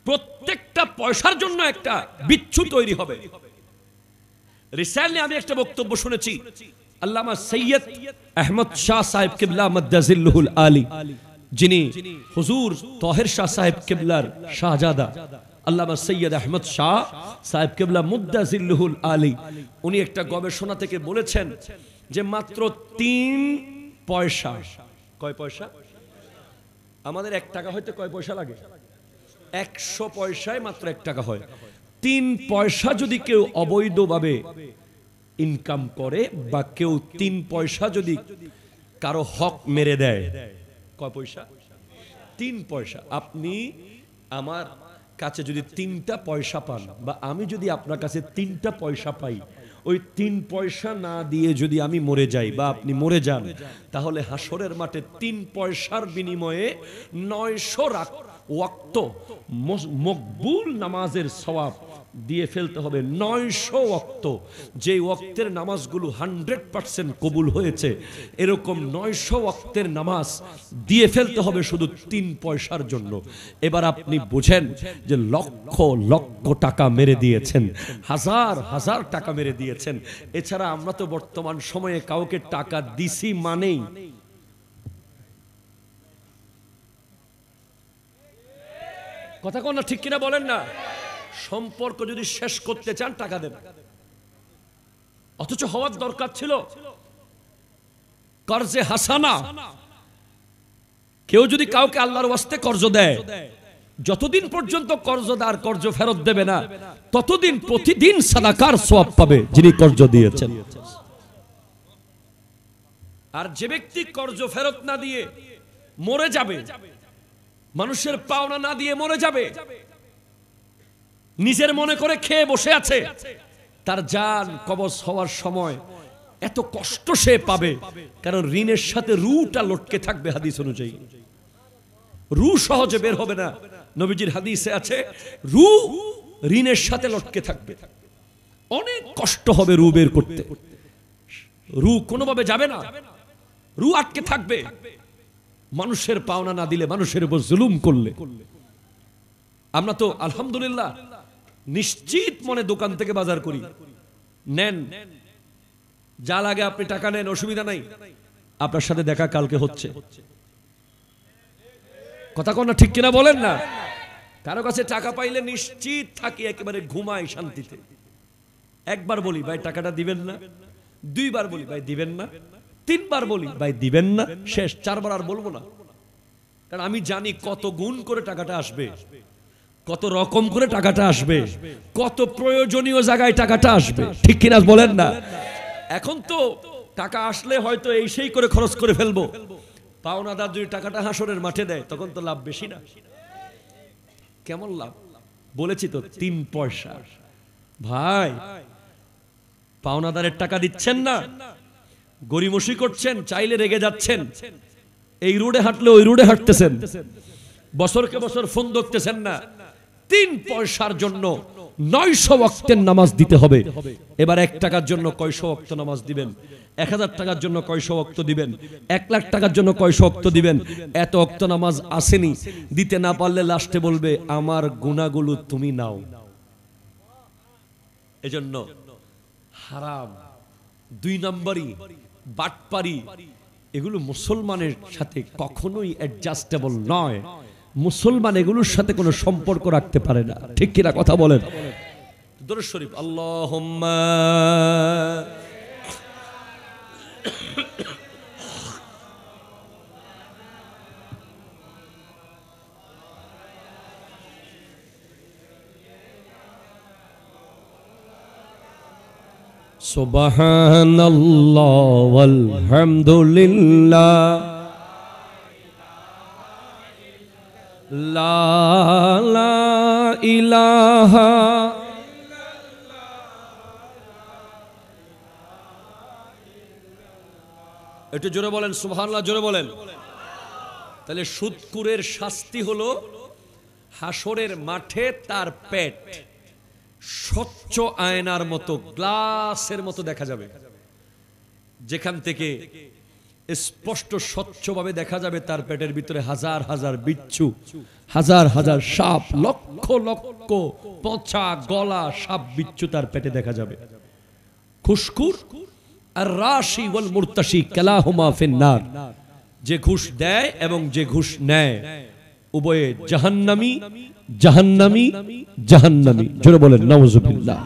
প্রত্যেকটা পয়সার জন্য একটা বিচ্ছু তৈরি হবে। রিসেন্টলি আমি একটা বক্তব্য শুনেছি, আল্লামা সৈয়দ আহমদ শাহ সাহেব কিবলা মাদ্দাজিল্লুহুল আলী, যিনি হুজুর তাহের শাহ সাহেব কিবলার শাহজাদা, আল্লামা সৈয়দ আহমদ শাহ সাহেব কিবলা মুদ্দাজিল্লুহুল আলী, উনি একটা গবেষণা থেকে বলেছেন যে মাত্র 3 পয়সা, কয় পয়সা? আমাদের 1 টাকা হইতে কয় পয়সা লাগে? 100 পয়সায় মাত্র 1 টাকা হয়। 3 পয়সা যদি কেউ অবৈধভাবে ইনকাম করে, বা কেউ 3 পয়সা যদি কারো হক মেরে দেয়, কয় পয়সা? 3 পয়সা। আপনি আমার কাছে যদি 3টা পয়সা পান, বা আমি যদি আপনার কাছে 3টা পয়সা পাই, ওই 3 পয়সা না দিয়ে যদি আমি মরে যাই বা আপনি মরে যান, তাহলে হাসরের মাঠে 3 পয়সার বিনিময়ে 900 ওয়াক্ত মকবুল নামাজের সওয়াব দিয়ে ফেলতে হবে। 900 ওয়াক্ত, যে ওয়াক্তের নামাজগুলো 100% কবুল হয়েছে, এরকম 900 ওয়াক্তের নামাজ দিয়ে ফেলতে হবে শুধু 3 পয়সার জন্য। এবার আপনি বুঝেন যে লক্ষ লক্ষ টাকা মেরে দিয়েছেন, হাজার হাজার টাকা মেরে দিয়েছেন। এছাড়া আমরা তো বর্তমান সময়ে কাউকে টাকা দিছি মানেই কথা কোন না, ঠিক কিনা বলেন না? সম্পর্ক যদি শেষ করতে চান, টাকা দেন। অথচ হওয়ার দরকার ছিল কর্জে হাসানা। কেউ যদি কাউকে আল্লাহর ওয়াস্তে কর্জ দেয়, যতদিন পর্যন্ত কর্জদার কর্জ ফেরত দেবে না, ততদিন প্রতিদিন সাদাকার সওয়াব পাবে যিনি কর্জ দিয়েছেন। আর যে ব্যক্তি কর্জ ফেরত না দিয়ে মরে যাবে, মানুষের পাওনা না দিয়ে মরে যাবে, নিজের মনে করে খেয়ে বসে আছে, তার জান কবজ হওয়ার সময় এত কষ্ট সে পাবে, কারণ ঋণের সাথে রুটা লটকে থাকবে। হাদিস অনুযায়ী রু সহজে বের হবে না। নবীজির হাদিসে আছে, রু ঋণের সাথে লটকে থাকবে, অনেক কষ্ট হবে রু বের করতে। রু কোনোভাবে যাবে না, রু আটকে থাকবে মানুষের পাওনা না দিলে, মানুষের উপর জুলুম করলে। আমরা তো আলহামদুলিল্লাহ নিশ্চিত মনে দোকান থেকে বাজার করি, নেন যা লাগে আপনি টাকা নেন, অসুবিধা নাই। আপনার সাথে দেখা কালকে হচ্ছে, কথা কোন না, ঠিক কিনা বলেন না? কারো কাছে টাকা পাইলে নিশ্চিত থাকি একেবারে ঘুমাই শান্তিতে। একবার বলি ভাই টাকাটা দিবেন না, 2 বার বলি ভাই দিবেন না, 3 বার বলি ভাই দিবেন না, শেষ 4 বার আর বলবো না। কারণ আমি জানি কত গুণ করে টাকাটা আসবে, কত রকম করে টাকাটা আসবে, কত প্রয়োজনীয় জায়গায় টাকাটা আসবে, ঠিক কিনা বলেন না? এখন তো টাকা আসলে হয়তো এই সেই করে খরচ করে ফেলবো, পাওনাদার যদি টাকাটা হাসরের মাঠে দেয়, তখন তো লাভ বেশি না? কেমন লাভ? বলেছি তো 3 পয়সা। ভাই পাওনাদারের টাকা দিচ্ছেন না, গরিমসি করছেন, চাইলে রেগে যাচ্ছেন, এই রোডে হাঁটলে ওই রোডে হাঁটতেছেন, বছরকে বছর ফোন দেখতেছেন না। 3 পয়সার জন্য 900 ওয়াক্তের নামাজ দিতে হবে। এবার 1 টাকার জন্য কয়শো ওয়াক্ত নামাজ দিবেন? 1000 টাকার জন্য কয়শো ওয়াক্ত দিবেন? 1 লাখ টাকার জন্য কয়শো ওয়াক্ত দিবেন? এত ওয়াক্ত নামাজ আসেনি, দিতে না পারলে লাস্টে বলবে আমার গুনাহগুলো তুমি নাও। এজন্য হারাম, 2 নম্বরই বাটপারি, এগুলো মুসলমানের সাথে কখনোই অ্যাডজাস্টেবল নয়। মুসলমান এগুলোর সাথে কোনো সম্পর্ক রাখতে পারে না, ঠিক কিনা কথা বলেন? দরুদ শরীফ, আল্লাহুম্মা সুবহানাল্লাহ ওয়ালহামদুলিল্লাহ লা ইলাহা একটু জোরে বলেন সুবহানাল্লাহ, জোরে বলেন। তাহলে সুদখোরের শাস্তি হলো হাসরের মাঠে তার পেট স্বচ্ছ আয়নার মতো, গ্লাসের মতো দেখা যাবে, যেখান থেকে স্পষ্ট স্বচ্ছভাবে দেখা যাবে তার পেটের ভিতরে হাজার হাজার বিচ্ছু, হাজার হাজার সাপ, লক্ষ লক্ষ পচা গলা সাপ বিচ্ছু তার পেটে দেখা যাবে। খুশখুর আর রাশি ওয়াল মুরতাশি কালাহুমা ফিন্নার, যে ঘুষ দেয় এবং যে ঘুষ নেয় উভয়ে জাহান্নামী, জাহান্নামী, জাহান্নামী। জোরে বলেন নাউযুবিল্লাহ।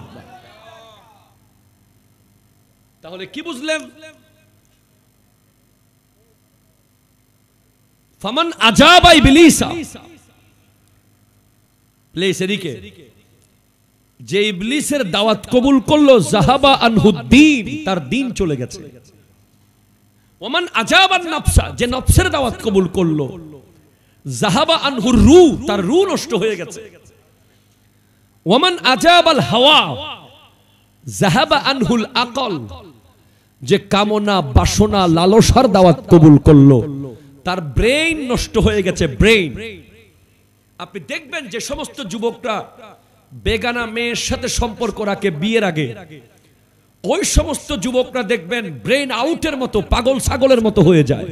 তাহলে কি বুঝলেন? ফামান আজাবা ইবলিসা, প্লিজ এদিকে, যে ইবলিসের দাওয়াত কবুল করলো, জাহাবা আনহুদ্দিন, তার দিন চলে গেছে। ওমান আজাবান নাফসা, যে নফসের দাওয়াত কবুল করলো, জাহাবা আনহুর রূহ, তার রূহ নষ্ট হয়ে গেছে। ওমান আজাবাল হাওয়া জাহাবা আনহুল আকল, যে কামনা বাসনা লালসার দাওয়াত কবুল করলো, তার ব্রেইন নষ্ট হয়ে গেছে, ব্রেইন। আপনি দেখবেন যে সমস্ত যুবকরা বেগানা মেয়ের সাথে সম্পর্ক রাখে বিয়ের আগে, ওই সমস্ত যুবকরা দেখবেন ব্রেইন আউটের মতো, পাগল ছাগলের মতো হয়ে যায়।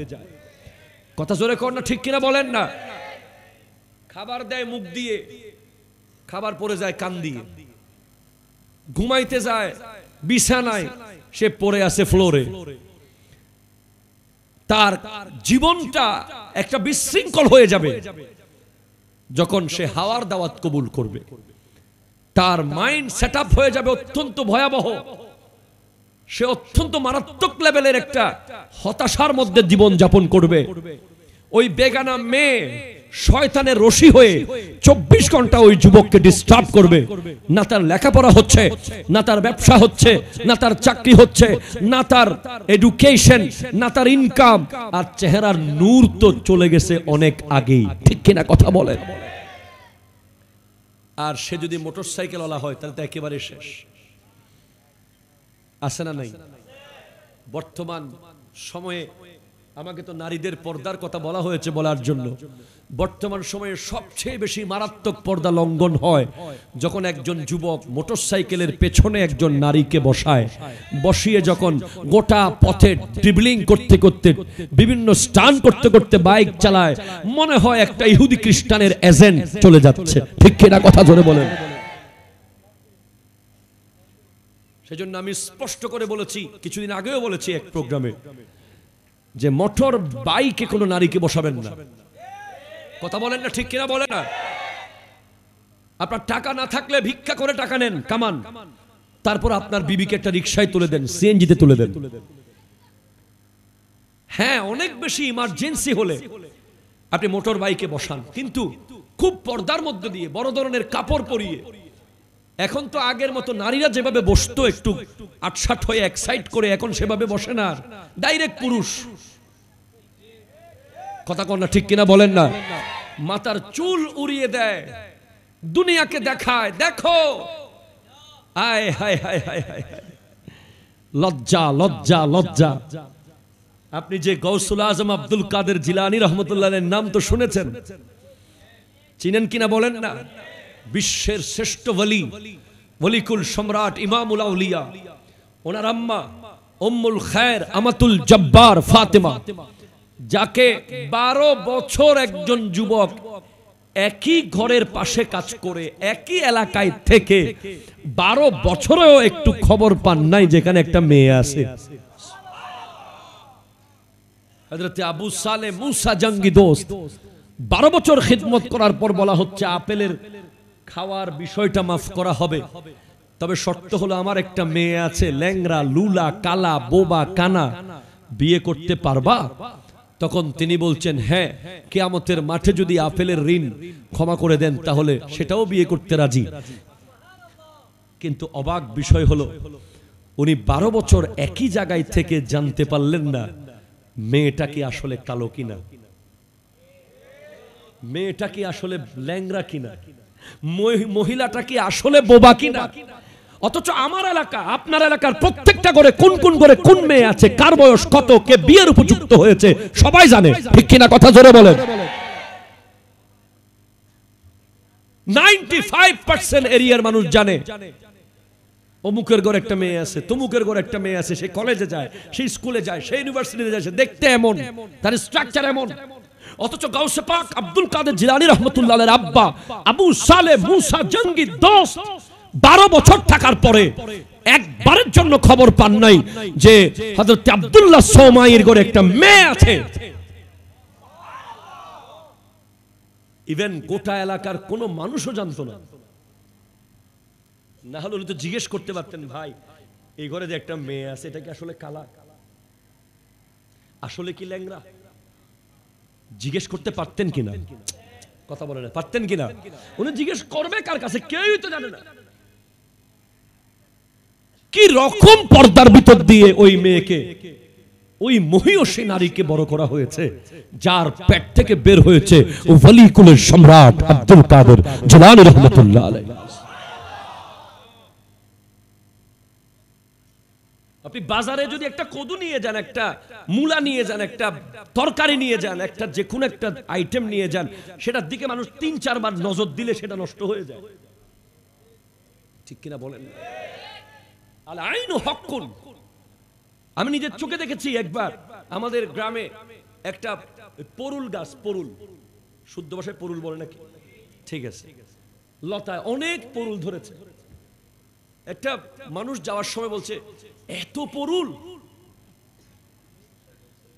কথা জোরে কর না, ঠিক কিনা বলেন না? খাবার দেয় মুখ দিয়ে, খাবার পড়ে যায় কান দিয়ে, ঘুমাইতে যায় বিছানায়, সে পড়ে আছে ফ্লোরে। তার জীবনটা একটা বিশৃঙ্খল হয়ে যাবে যখন সে হাওয়ার দাওয়াত কবুল করবে। তার মাইন্ড সেটআপ হয়ে যাবে অত্যন্ত ভয়াবহ, সে অত্যন্ত মারাত্মক লেভেলের একটা হতাশার মধ্যে জীবন যাপন করবে। ওই বেগানা মেয়ে শয়তানের রশি হয়ে 24 ঘন্টা ওই যুবককে ডিস্টার্ব করবে। না তার লেখাপড়া হচ্ছে, না তার ব্যবসা হচ্ছে, না তার চাকরি হচ্ছে, না তার এডুকেশন, না তার ইনকাম, আর চেহারার নূর তো চলে গেছে অনেক আগেই, ঠিক কিনা কথা বলেন? আর সে যদি মোটরসাইকেলওয়ালা হয় তাহলে তো একেবারে শেষ। আছে না নাই? বর্তমান সময়ে, আমাকে তো নারীদের পর্দার কথা বলা হয়েছে বলার জন্য, বর্তমান সময়ে সবচেয়ে বেশি মারাত্মক পর্দা লঙ্ঘন হয় যখন একজন যুবক মোটরসাইকেলের পেছনে একজন নারীকে বসায়, বসিয়ে যখন গোটা পথে ড্রিবলিং করতে করতে, বিভিন্ন স্টান্ট করতে করতে বাইক চালায়, মনে হয় একটা ইহুদি খ্রিস্টানের এজেন্ট চলে যাচ্ছে, ঠিক কিনা কথা জোরে বলেন? সেজন্য আমি স্পষ্ট করে বলেছি, কিছুদিন আগেও বলেছি এক প্রোগ্রামে, যে মোটর বাইকে কোনো নারীকে বসাবেন না। কথা বলেন না, ঠিক কিনা বলেন না? আপনার টাকা না থাকলে ভিক্ষা করে টাকা নেন, কামান, তারপর আপনার বিবিকে একটা রিকশায় তুলে দেন, সিএনজিতে তুলে দেন। হ্যাঁ, অনেক বেশি ইমার্জেন্সি হলে আপনি মোটর বাইকে বসান, কিন্তু খুব পর্দার মধ্যে দিয়ে, বড় ধরনের কাপড় পরিয়ে। এখন তো আগের মতো নারীরা যেভাবে বসতো একটু আটসাট হয়ে এক্সাইট করে, এখন সেভাবে বসে না, ডাইরেক্ট পুরুষ। কথা কন না, ঠিক কিনা বলেন না? মাথার চুল উড়িয়ে দেয়, দুনিয়াকে দেখায়, দেখো, আয় হায় হায় হায় হায়, লজ্জা লজ্জা লজ্জা। আপনি যে গৌসুল আজম আব্দুল কাদের জিলানী রহমতুল্লাহের নাম তো শুনেছেন, চিনেন কিনা বলেন না? বিশ্বের শ্রেষ্ঠ ওলি, ওলিকুল সম্রাট, ইমামুল আউলিয়া। ওনার আম্মা উম্মুল খায়ের আমাতুল জব্বার ফাতেমা, যাকে 12 বছর একজন যুবক একই ঘরের পাশে কাজ করে একই এলাকায় থেকে 12 বছরেও একটু খবর পান নাই যেখানে একটা মেয়ে আছে। হযরত আবু সালে মুসা জঙ্গি দোস্ত 12 বছর খিদমত করার পর বলা হচ্ছে আপেলের খাওয়ার বিষয়টা মাফ করা হবে, তবে শর্ত হলো আমার একটা মেয়ে আছে ল্যাংড়া লুলা কালা বোবা কানা, বিয়ে করতে পারবা? তখন তিনি বলছেন হ্যাঁ, কিয়ামতের মাঠে যদি আপেলের ঋণ ক্ষমা করে দেন তাহলে সেটাও বিয়ে করতে রাজি। কিন্তু অবাক বিষয় হলো উনি 12 বছর একই জায়গায় থেকে জানতে পারলেন না মেয়েটা কি আসলে কালো কিনা, মেয়েটা কি আসলে ল্যাংড়া কিনা, মহিলাটা কি আসলে বোবা কিনা। অথচ আমার এলাকা আপনার এলাকার প্রত্যেকটা ঘরে কোন কোন ঘরে কোন মেয়ে আছে, কার বয়স কত, কে বিয়ের উপযুক্ত হয়েছে সবাই জানে, ঠিক কিনা কথা জোরে বলেন। 95% এরিয়ার মানুষ জানে অমুকের ঘরে একটা মেয়ে আছে, তমুকের ঘরে একটা মেয়ে আছে, সে কলেজে যায়, সে স্কুলে যায়, সে ইউনিভার্সিটিতে যায়, সে দেখতে এমন, তার স্ট্রাকচার এমন। অথচ গাউসে পাক আব্দুল কাদের জিলানী রাহমাতুল্লাহ আলাইহির আব্বা আবু সালে মুসা জঙ্গি দোস্ত 12 বছর থাকার পরে একবারের জন্য খবর পান নাই যে হযরত আব্দুল্লাহ সৌমাইর ঘরে একটা মেয়ে আছে। ইভেন গোটা এলাকার কোনো মানুষও জানতো না। না হলে তো জিজ্ঞেস করতে পারতেন ভাই এই ঘরে যে একটা মেয়ে আছে এটা কি আসলে কালা, আসলে কি ল্যাংড়া, জিজ্ঞেস করতে পারতেন কিনা? কথা বলে না, পারতেন কিনা? উনি জিজ্ঞেস করবে কার কাছে? কেউই তো জানে না। কি রকম পর্দার ভিতর দিয়ে ওই মেয়েকে, ওই মহিয়সী নারীকে বড় করা হয়েছে, যার পেট থেকে বের হয়েছে ওয়ালি কুলের সম্রাট আব্দুল কাদের জিলানী রাহমাতুল্লাহ আলাইহি। আপনি বাজারে যদি একটা কদু নিয়ে যান, একটা মূলা নিয়ে যান, একটা তরকারি নিয়ে যান, একটা যে কোনো একটা আইটেম নিয়ে যান, সেটার দিকে মানুষ 3-4 বার নজর দিলে সেটা নষ্ট হয়ে যায়, ঠিক কিনা বলেন? আল আইনু হক্কুন। আমি নিজের চোখে দেখেছি একবার আমাদের গ্রামে একটা পরুল গাছ, পরুল শুদ্ধ ভাষায় পরুল বলে নাকি, ঠিক আছে, লতায় অনেক পরুল ধরেছে। একটা মানুষ যাওয়ার সময় বলছে এত পরুল,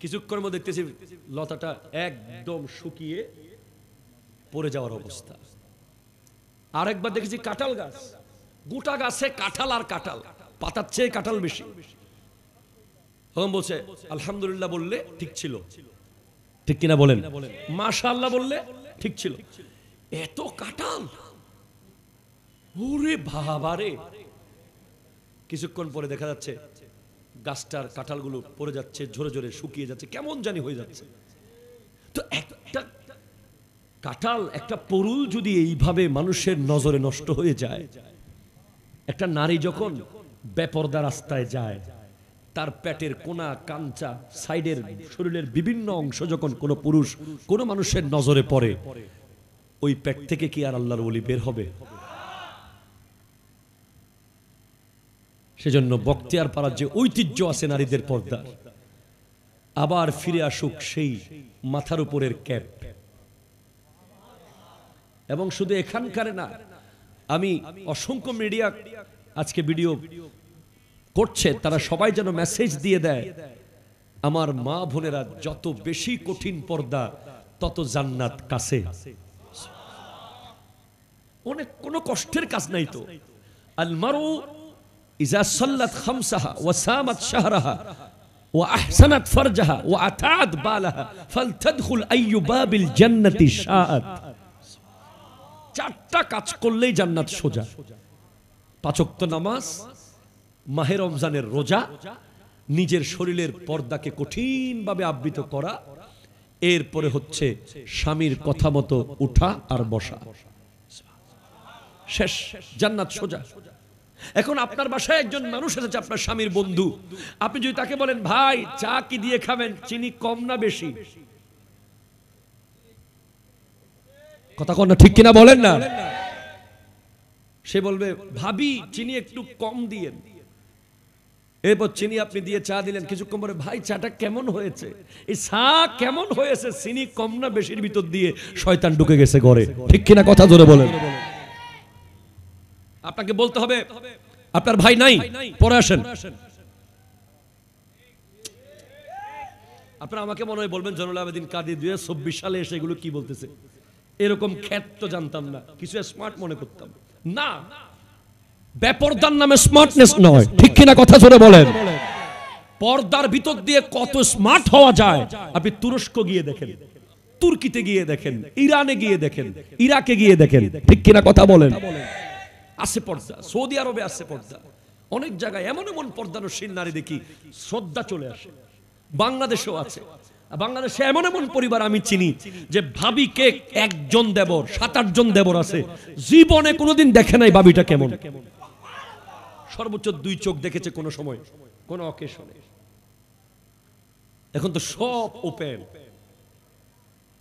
কিছুক্ষণ মধ্যে দেখতেছি লতাটা একদম শুকিয়ে পড়ে যাওয়ার অবস্থা। আরেকবার দেখেছি কাঁঠাল গাছ, গোটা গাছে কাঁঠাল আর কাঁঠাল, পাতার চেয়ে কাঁঠাল বেশি। তখন বলছে আলহামদুলিল্লাহ বললে ঠিক ছিল, ঠিক কিনা বলেন? মাশাআল্লাহ বললে ঠিক ছিল। এত কাঁঠাল, ওরে বাবারে। কিছুক্ষণ পরে দেখা যাচ্ছে গাছটার কাঁঠালগুলো পড়ে যাচ্ছে, ঝরে ঝরে শুকিয়ে যাচ্ছে, কেমন জানি হয়ে যাচ্ছে। তো একটা কাঁঠাল, একটা পরুল যদি এইভাবে মানুষের নজরে নষ্ট হয়ে যায়, একটা নারী যখন বেপরদা রাস্তায় যায়, তার পেটের কোনা কাঞ্চা সাইডের শরীরের বিভিন্ন অংশ যখন কোনো পুরুষ কোনো মানুষের নজরে পড়ে, ওই পেট থেকে কি আর আল্লাহর ওলি বের হবে? সেজন্য বখতিয়ার পাড়ার যে ঐতিহ্য আছে নারীদের পর্দার, আবার ফিরে আসুক সেই মাথার উপরের ক্যাপ। এবং শুধু এখানকার না, আমি অসংখ্য মিডিয়া আজকে ভিডিও করছে, তারা সবাই যেন মেসেজ দিয়ে দেয় আমার মা বোনেরা যত বেশি কঠিন পর্দা তত জান্নাত কাছে। অনেক কোনো কষ্টের কাজ নাই তো। আল মারু ইজা সাল্লাত খামসাহা ওয়া সামাত শাহরাহা ওয়া আহসানাত ফারজাহা ওয়া আতাত বালাহা ফালতাদখুল আইয়ু বাবিল জান্নাতি শাআত। 4টা কাজ করলেই জান্নাত সোজা। 5 ওয়াক্ত নামাজ, মাহে রমজানের রোজা, নিজের শরীরের পর্দাকে কঠিনভাবে আবৃত করা, এরপরে হচ্ছে স্বামীর কথা মতো উঠা আর বসা, শেষ, জান্নাত সোজা। এখন আপনার বাসায় একজন মানুষ এসেছে, আপনার স্বামীর বন্ধু, আপনি যদি তাকে বলেন ভাই চা কি দিয়ে খাবেন, চিনি কম না বেশি, কথা কন না, ঠিক কিনা বলেন না? সে বলবে ভাবি চিনি একটু কম দিয়েন। এরপর চিনি আপনি দিয়ে চা দিলেন, কিছুক্ষণ পরে ভাই চাটা কেমন হয়েছে, এই চা কেমন হয়েছে, চিনি কম না বেশির ভিতর দিয়ে শয়তান ঢুকে গেছে ঘরে, ঠিক কিনা কথা জোরে বলেন। আপনাকে বলতে হবে আপনার ভাই নাই, পরে আসেন। আপনারা আমাকে মনে হয় বলবেন জয়নুল আবেদিন কাদের 2024 সালে এসে এগুলো কি বলতেছে, এরকম খ্যাত তো জানতাম না, কিছু স্মার্ট মনে করতাম না। বেপরদার নামে স্মার্টনেস নয়, ঠিক কিনা কথা জোরে বলেন। পর্দার ভিতর দিয়ে কত স্মার্ট হওয়া যায় আপনি তুরস্ক গিয়ে দেখেন, তুর্কিতে গিয়ে দেখেন, ইরানে গিয়ে দেখেন, ইরাকে গিয়ে দেখেন, ঠিক কিনা কথা বলেন। আছে পর্দা, সৌদি আরবে আছে পর্দা, অনেক জায়গায় এমন এমন পর্দানশীল নারী দেখি শ্রদ্ধা চলে আসে। বাংলাদেশেও আছে, বাংলাদেশে এমন এমন পরিবার আমি চিনি যে ভাবিকে একজন দেবর, 7-8 জন দেবর আছে, জীবনে কোনোদিন দেখে নাই ভাবিটা কেমন, সর্বোচ্চ 2 চোখ দেখেছে কোন সময় কোন অকেশনে। এখন তো সব ওপেন,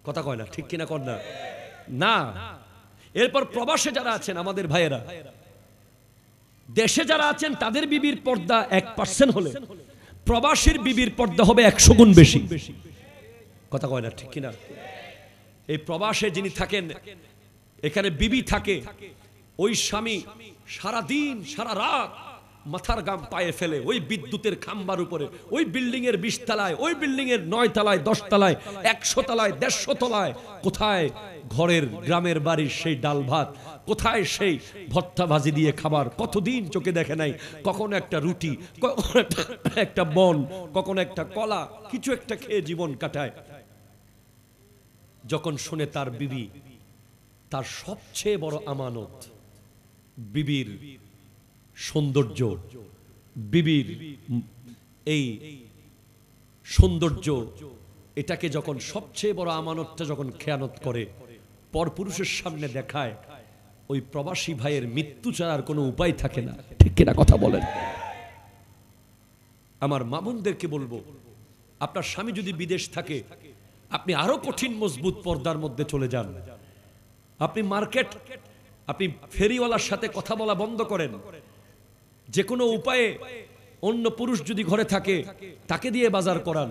কথা কয় না, ঠিক কিনা কর না না। এরপর প্রবাসে যারা আছেন আমাদের ভাইয়েরা, দেশে যারা আছেন তাদের বিবির পর্দা 1% হলে প্রবাসীর বিবির পর্দা হবে 100 গুণ বেশি, কথা কয় না, ঠিক কিনা। এই প্রবাসে যিনি থাকেন, এখানে বিবি থাকে, ওই স্বামী সারা দিন সারা রাত মাথার গাম পায়ে ফেলে ওই বিদ্যুতের খাম্বার উপরে, ওই বিল্ডিং এর 20 তলায়, ওই বিল্ডিং এর 9 তলায়, 10 তলায়, 100 তলায়, 150 তলায়, কোথায় ঘরের গ্রামের বাড়ির সেই ডাল ভাত, কোথায় সেই ভর্তা ভাজি দিয়ে খাবার, কতদিন চোখে দেখে নাই, কখনো একটা রুটি, কখনো একটা বন, কখনো একটা কলা, কিছু একটা খেয়ে জীবন কাটায়। যখন শুনে তার বিবি, তার সবচেয়ে বড় আমানত বিবির সৌন্দর্য, বিবির এই সৌন্দর্য, এটাকে যখন সবচেয়ে বড় আমানতটা যখন খেয়ানত করে পরপুরুষের সামনে দেখায়, ওই প্রবাসী ভাইয়ের মৃত্যু ছাড়ার কোনো উপায় থাকে না, ঠিক কিনা কথা বলেন। আমার মা বোনদেরকে বলবো, আপনার স্বামী যদি বিদেশ থাকে আপনি আরো কঠিন মজবুত পর্দার মধ্যে চলে যান। আপনি মার্কেট, আপনি ফেরিওয়ালার সাথে কথা বলা বন্ধ করেন, যে কোনো উপায়ে অন্য পুরুষ যদি ঘরে থাকে তাকে দিয়ে বাজার করান।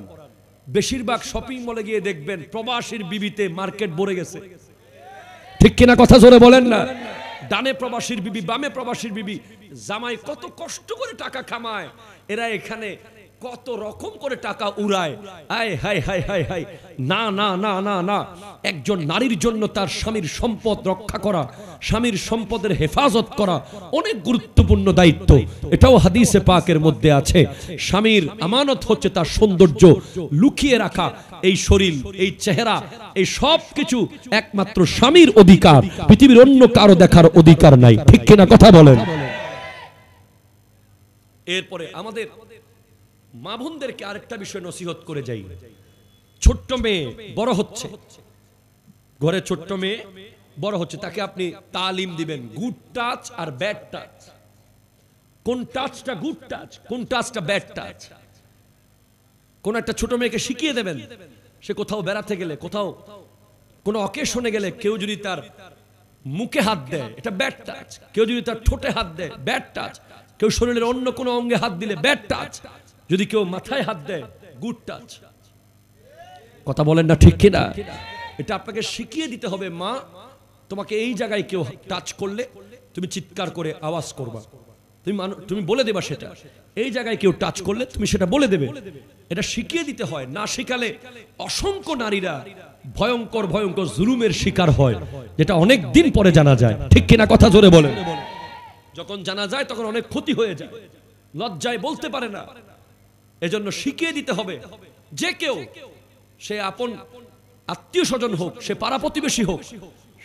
বেশিরভাগ শপিং মলে গিয়ে দেখবেন প্রবাসীর বিবিতে মার্কেট ভরে গেছে, ঠিক কিনা কথা জোরে বলেন না। ডানে প্রবাসীর বিবি, বামে প্রবাসীর বিবি, জামাই কত কষ্ট করে টাকা কামায়, এরা এখানে কত রকম করে টাকা উড়ায়। আয় হাই হাই হাই হাই, না না না না না, একজন নারীর জন্য তার স্বামীর সম্পদ রক্ষা করা, স্বামীর সম্পদের হেফাজত করা অনেক গুরুত্বপূর্ণ দায়িত্ব। এটাও হাদিসে পাকের মধ্যে আছে। স্বামীর আমানত হচ্ছে তার সৌন্দর্য লুকিয়ে রাখা, এই শরীর, এই চেহারা, এই সব কিছু একমাত্র স্বামীর অধিকার, পৃথিবীর অন্য কারো দেখার অধিকার নাই, ঠিক কিনা কথা বলেন। এরপরে আমাদের মা বোনদেরকে আরেকটা বিষয় নসিহত করে যাই। ছোট্ট মেয়ে বড় হচ্ছে, ঘরে ছোট্ট মেয়ে বড় হচ্ছে, তাকে আপনি তালিম দিবেন গুড টাচ আর ব্যাড টাচ। কোন টাচটা গুড টাচ, কোন টাচটা ব্যাড টাচ, কোন একটা ছোট মেয়েকে শিখিয়ে দেবেন। সে কোথাও বেড়াতে গেলে, কোথাও কোনো অকেশনে গেলে কেউ যদি তার মুখে হাত দেয় এটা ব্যাড টাচ, কেউ যদি তার ঠোঁটে হাত দেয় ব্যাড টাচ, কেউ শরীরের অন্য কোনো অঙ্গে হাত দিলে ব্যাড টাচ, যদি কেউ মাথায় হাত দেয় গুড টাচ। কথা বলেন না, ঠিক কিনা। এটা আপনাকে শিখিয়ে দিতে হবে। মা, তোমাকে এই জায়গায় কেউ টাচ করলে তুমি চিৎকার করে আওয়াজ করবা, তুমি বলে দেবা সেটা। এই জায়গায় কেউ টাচ করলে তুমি সেটা বলে দেবে। এটা শিখিয়ে দিতে হয়। না শিখালে অসংখ্য নারীরা ভয়ঙ্কর ভয়ঙ্কর জুলুমের শিকার হয়, যেটা অনেক দিন পরে জানা যায়, ঠিক কিনা কথা জোরে বলেন। যখন জানা যায় তখন অনেক ক্ষতি হয়ে যায়, লজ্জায় বলতে পারে না। এজন্য শিখিয়ে দিতে হবে। যে কেউ, সে আপন আত্মীয় স্বজন হোক, সে পাড়া প্রতিবেশী হোক,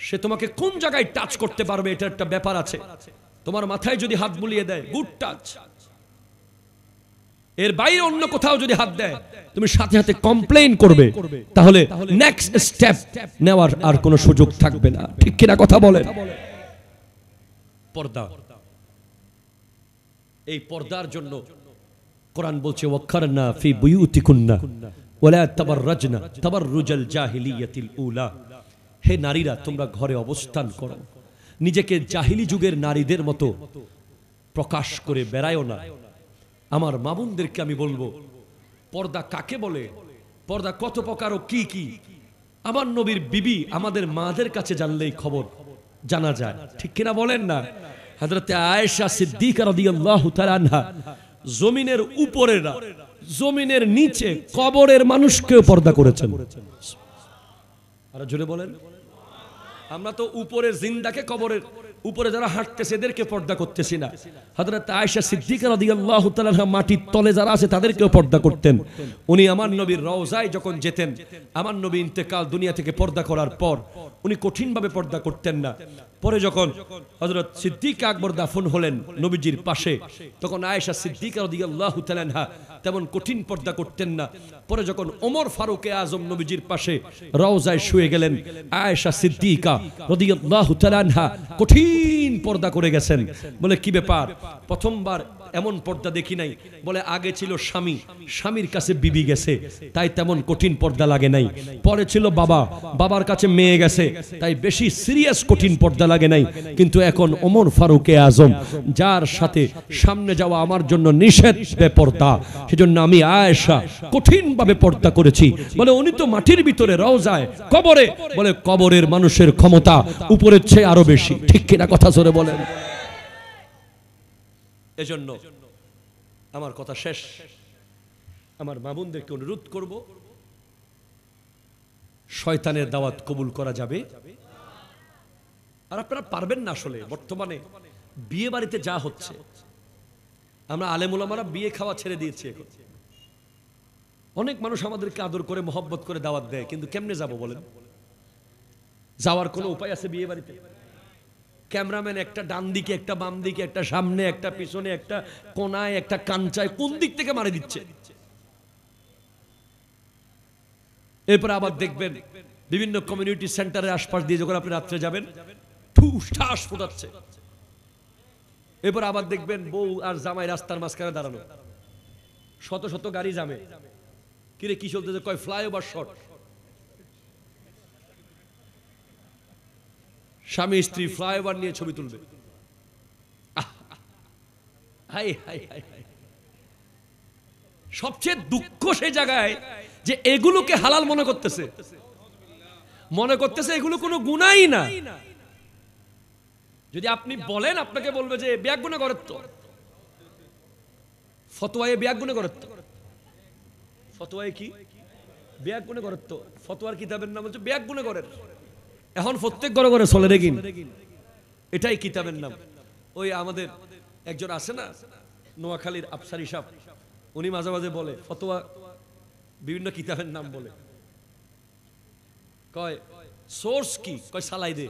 সে তোমাকে কোন জায়গায় টাচ করতে পারবে এটা একটা ব্যাপার আছে। তোমার মাথায় যদি হাত বুলিয়ে দেয় গুড টাচ, এর বাইরে অন্য কোথাও যদি হাত দেয় তুমি সাথে সাথে কমপ্লেইন করবে, তাহলে নেক্সট স্টেপ নেওয়ার আর কোনো সুযোগ থাকবে না, ঠিক কিনা কথা বলেন। পর্দা, এই পর্দার জন্য কোরআন বলছে ওয়াক্কারনা ফি বুয়ুতিকুন্না ওয়ালা তাবাররাজনা তাবাররুজাল জাহিলিয়াতিল উলা। হে নারীরা, তোমরা ঘরে অবস্থান করো, নিজেকে জাহিলি যুগের নারীদের মতো প্রকাশ করে বেড়ায়ও না। আমার মা বোনদেরকে আমি বলবো, পর্দা কাকে বলে, পর্দা কত প্রকার ও কি কি, আমার নবীর বিবি আমাদের মাদের কাছে জানলেই খবর জানা যায়, ঠিক কিনা বলেন না? হযরতে আয়েশা সিদ্দিকা রাদিয়াল্লাহু তাআলা আনহা জমিনের উপরে না, জমিনের নিচে কবরের মানুষকেও পর্দা করেছেন। আর জোরে বলেন। আমরা তো উপরে জিন্দাকে কবরের উপরে যারা হাঁটতেছে এদেরকে পর্দা করতেছি না। হযরত আয়েশা সিদ্দিকা রাদিয়াল্লাহু তাআলা আনহা মাটির তলে যারা আছে তাদেরকেও পর্দা করতেন। উনি আমার নবীর রওজায় যখন যেতেন, আমার নবী ইন্তেকাল দুনিয়া থেকে পর্দা করার পর উনি কঠিনভাবে পর্দা করতেন না। পরে যখন হযরত সিদ্দিক আকবর দাফন হলেন নবীজির পাশে, তখন আয়েশা সিদ্দিকা রাদিয়াল্লাহু তাআলা আনহা তেমন কঠিন পর্দা করতেন না। পরে যখন ওমর ফারুক আজম নবীজির পাশে রওজায় শুয়ে গেলেন, আয়েশা সিদ্দিকা রাদিয়াল্লাহু তাআলা আনহা কঠিন পর্দা করে গেছেন। বলে কি ব্যাপার? প্রথমবার এমন পর্দা দেখি নাই। বলে আগে ছিল স্বামী, স্বামীর কাছে বিবি গেছে, তাই তেমন কঠিন পর্দা লাগে নাই। পরে ছিল বাবা, বাবার কাছে মেয়ে গেছে, তাই বেশি সিরিয়াস কঠিন পর্দা লাগে নাই। কিন্তু এখন ওমর ফারুক আজম, যার সাথে সামনে যাওয়া আমার জন্য নিষেধ বেপর্দা, সেজন্য আমি আয়েশা কঠিনভাবে পর্দা করেছি। বলে উনি তো মাটির ভিতরে রওজায় কবরে, বলে কবরের মানুষের ক্ষমতা উপরের চেয়ে আরো বেশি, ঠিক কিনা কথা জোরে বলেন। এজন্য আমার কথা শেষ, আমার মা বোনদেরকে অনুরোধ করব, শয়তানের দাওয়াত কবুল করা যাবে। আর আপনারা পারবেন না আসলে। বর্তমানে বিয়ে বাড়িতে যা হচ্ছে, আমরা আলেম ওলামারা বিয়ে খাওয়া ছেড়ে দিয়েছি এখন। অনেক মানুষ আমাদেরকে আদর করে মহব্বত করে দাওয়াত দেয়, কিন্তু কেমনে যাব বলেন? যাওয়ার কোনো উপায় আছে বিয়ে বাড়িতে? ক্যামেরাম্যান একটা ডান দিকে, একটা বাম দিকে, একটা সামনে, একটা পিছনে, একটা কোনায়, একটা কাঞ্চায়, কোন দিক থেকে মারি দিচ্ছে। এরপর আবার দেখবেন বিভিন্ন কমিউনিটি সেন্টারের আশপাশ দিয়ে যখন আপনি রাত্রে যাবেন, ঠুস ঠাস ফোটাচ্ছে। এরপর আবার দেখবেন বউ আর জামাই রাস্তার মাঝখানে দাঁড়ানো, শত শত গাড়ি জামে। কিরে কি চলতেছে? কয় ফ্লাইওভার শর্ট। স্বামী স্ত্রী ফ্লাইওভার নিয়ে ছবি তুলবে। সবচেয়ে দুঃখ সেই জায়গায় যে এগুলোকে হালাল মনে করতেছে, এগুলো কোনো গুনাহই না। যদি আপনি বলেন, আপনাকে বলবে যে বিয়াক গুনাহ করেন তো, ফতোয়ায়ে বিয়াক গুনাহ করেন তো। ফতোয়ায়ে কি? বিয়াক গুনাহ করেন তো। ফতোয়ার কিতাবের নাম হচ্ছে বিয়াক গুনাহ করেন। এখন প্রত্যেক ঘরে ঘরে চলে রেগিন, এটাই কিতাবের নাম। ওই আমাদের একজন আছে না, নোয়াখালীর আফসারি সাহেব, উনি মাঝে মাঝে বলে ফতোয়া বিভিন্ন কিতাবের নাম বলে, কয় সোর্স কি? কয় সালাই দে।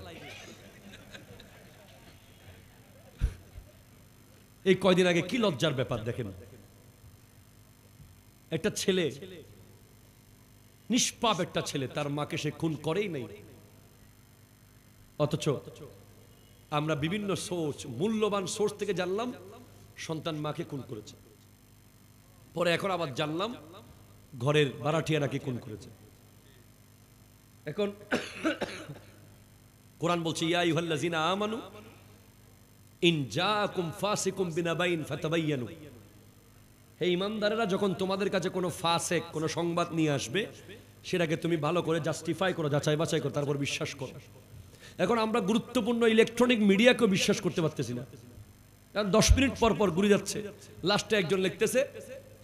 এই কয়দিন আগে কি লজ্জার ব্যাপার দেখেন, একটা ছেলে, নিষ্পাপ একটা ছেলে, তার মাকে সে খুন করেই নাই, অথচ আমরা বিভিন্ন সোর্স, মূল্যবান সোর্স থেকে জানলাম সন্তান মাকে খুন করেছে। পরে এখন আবার জানলাম ঘরের ভাড়াটিয়া নাকি খুন করেছে। এখন কোরআন বলছে ইয়া আইয়ুহাল্লাযিনা আমানু ইন জাআকুম ফাসিকুম বিনাবাইন ফাতাবায়ানু, হে ঈমানদারেরা, যখন তোমাদের কাছে কোনো ফাসিক কোনো সংবাদ নিয়ে আসবে, সেটাকে তুমি ভালো করে জাস্টিফাই করো, যাচাই বাছাই করো, তারপর বিশ্বাস করো। এখন আমরা গুরুত্বপূর্ণ ইলেকট্রনিক মিডিয়াকেও বিশ্বাস করতে পারতেছি না, কারণ 10 মিনিট পর পর ঘুরে যাচ্ছে। লাস্টে একজন লিখতেছে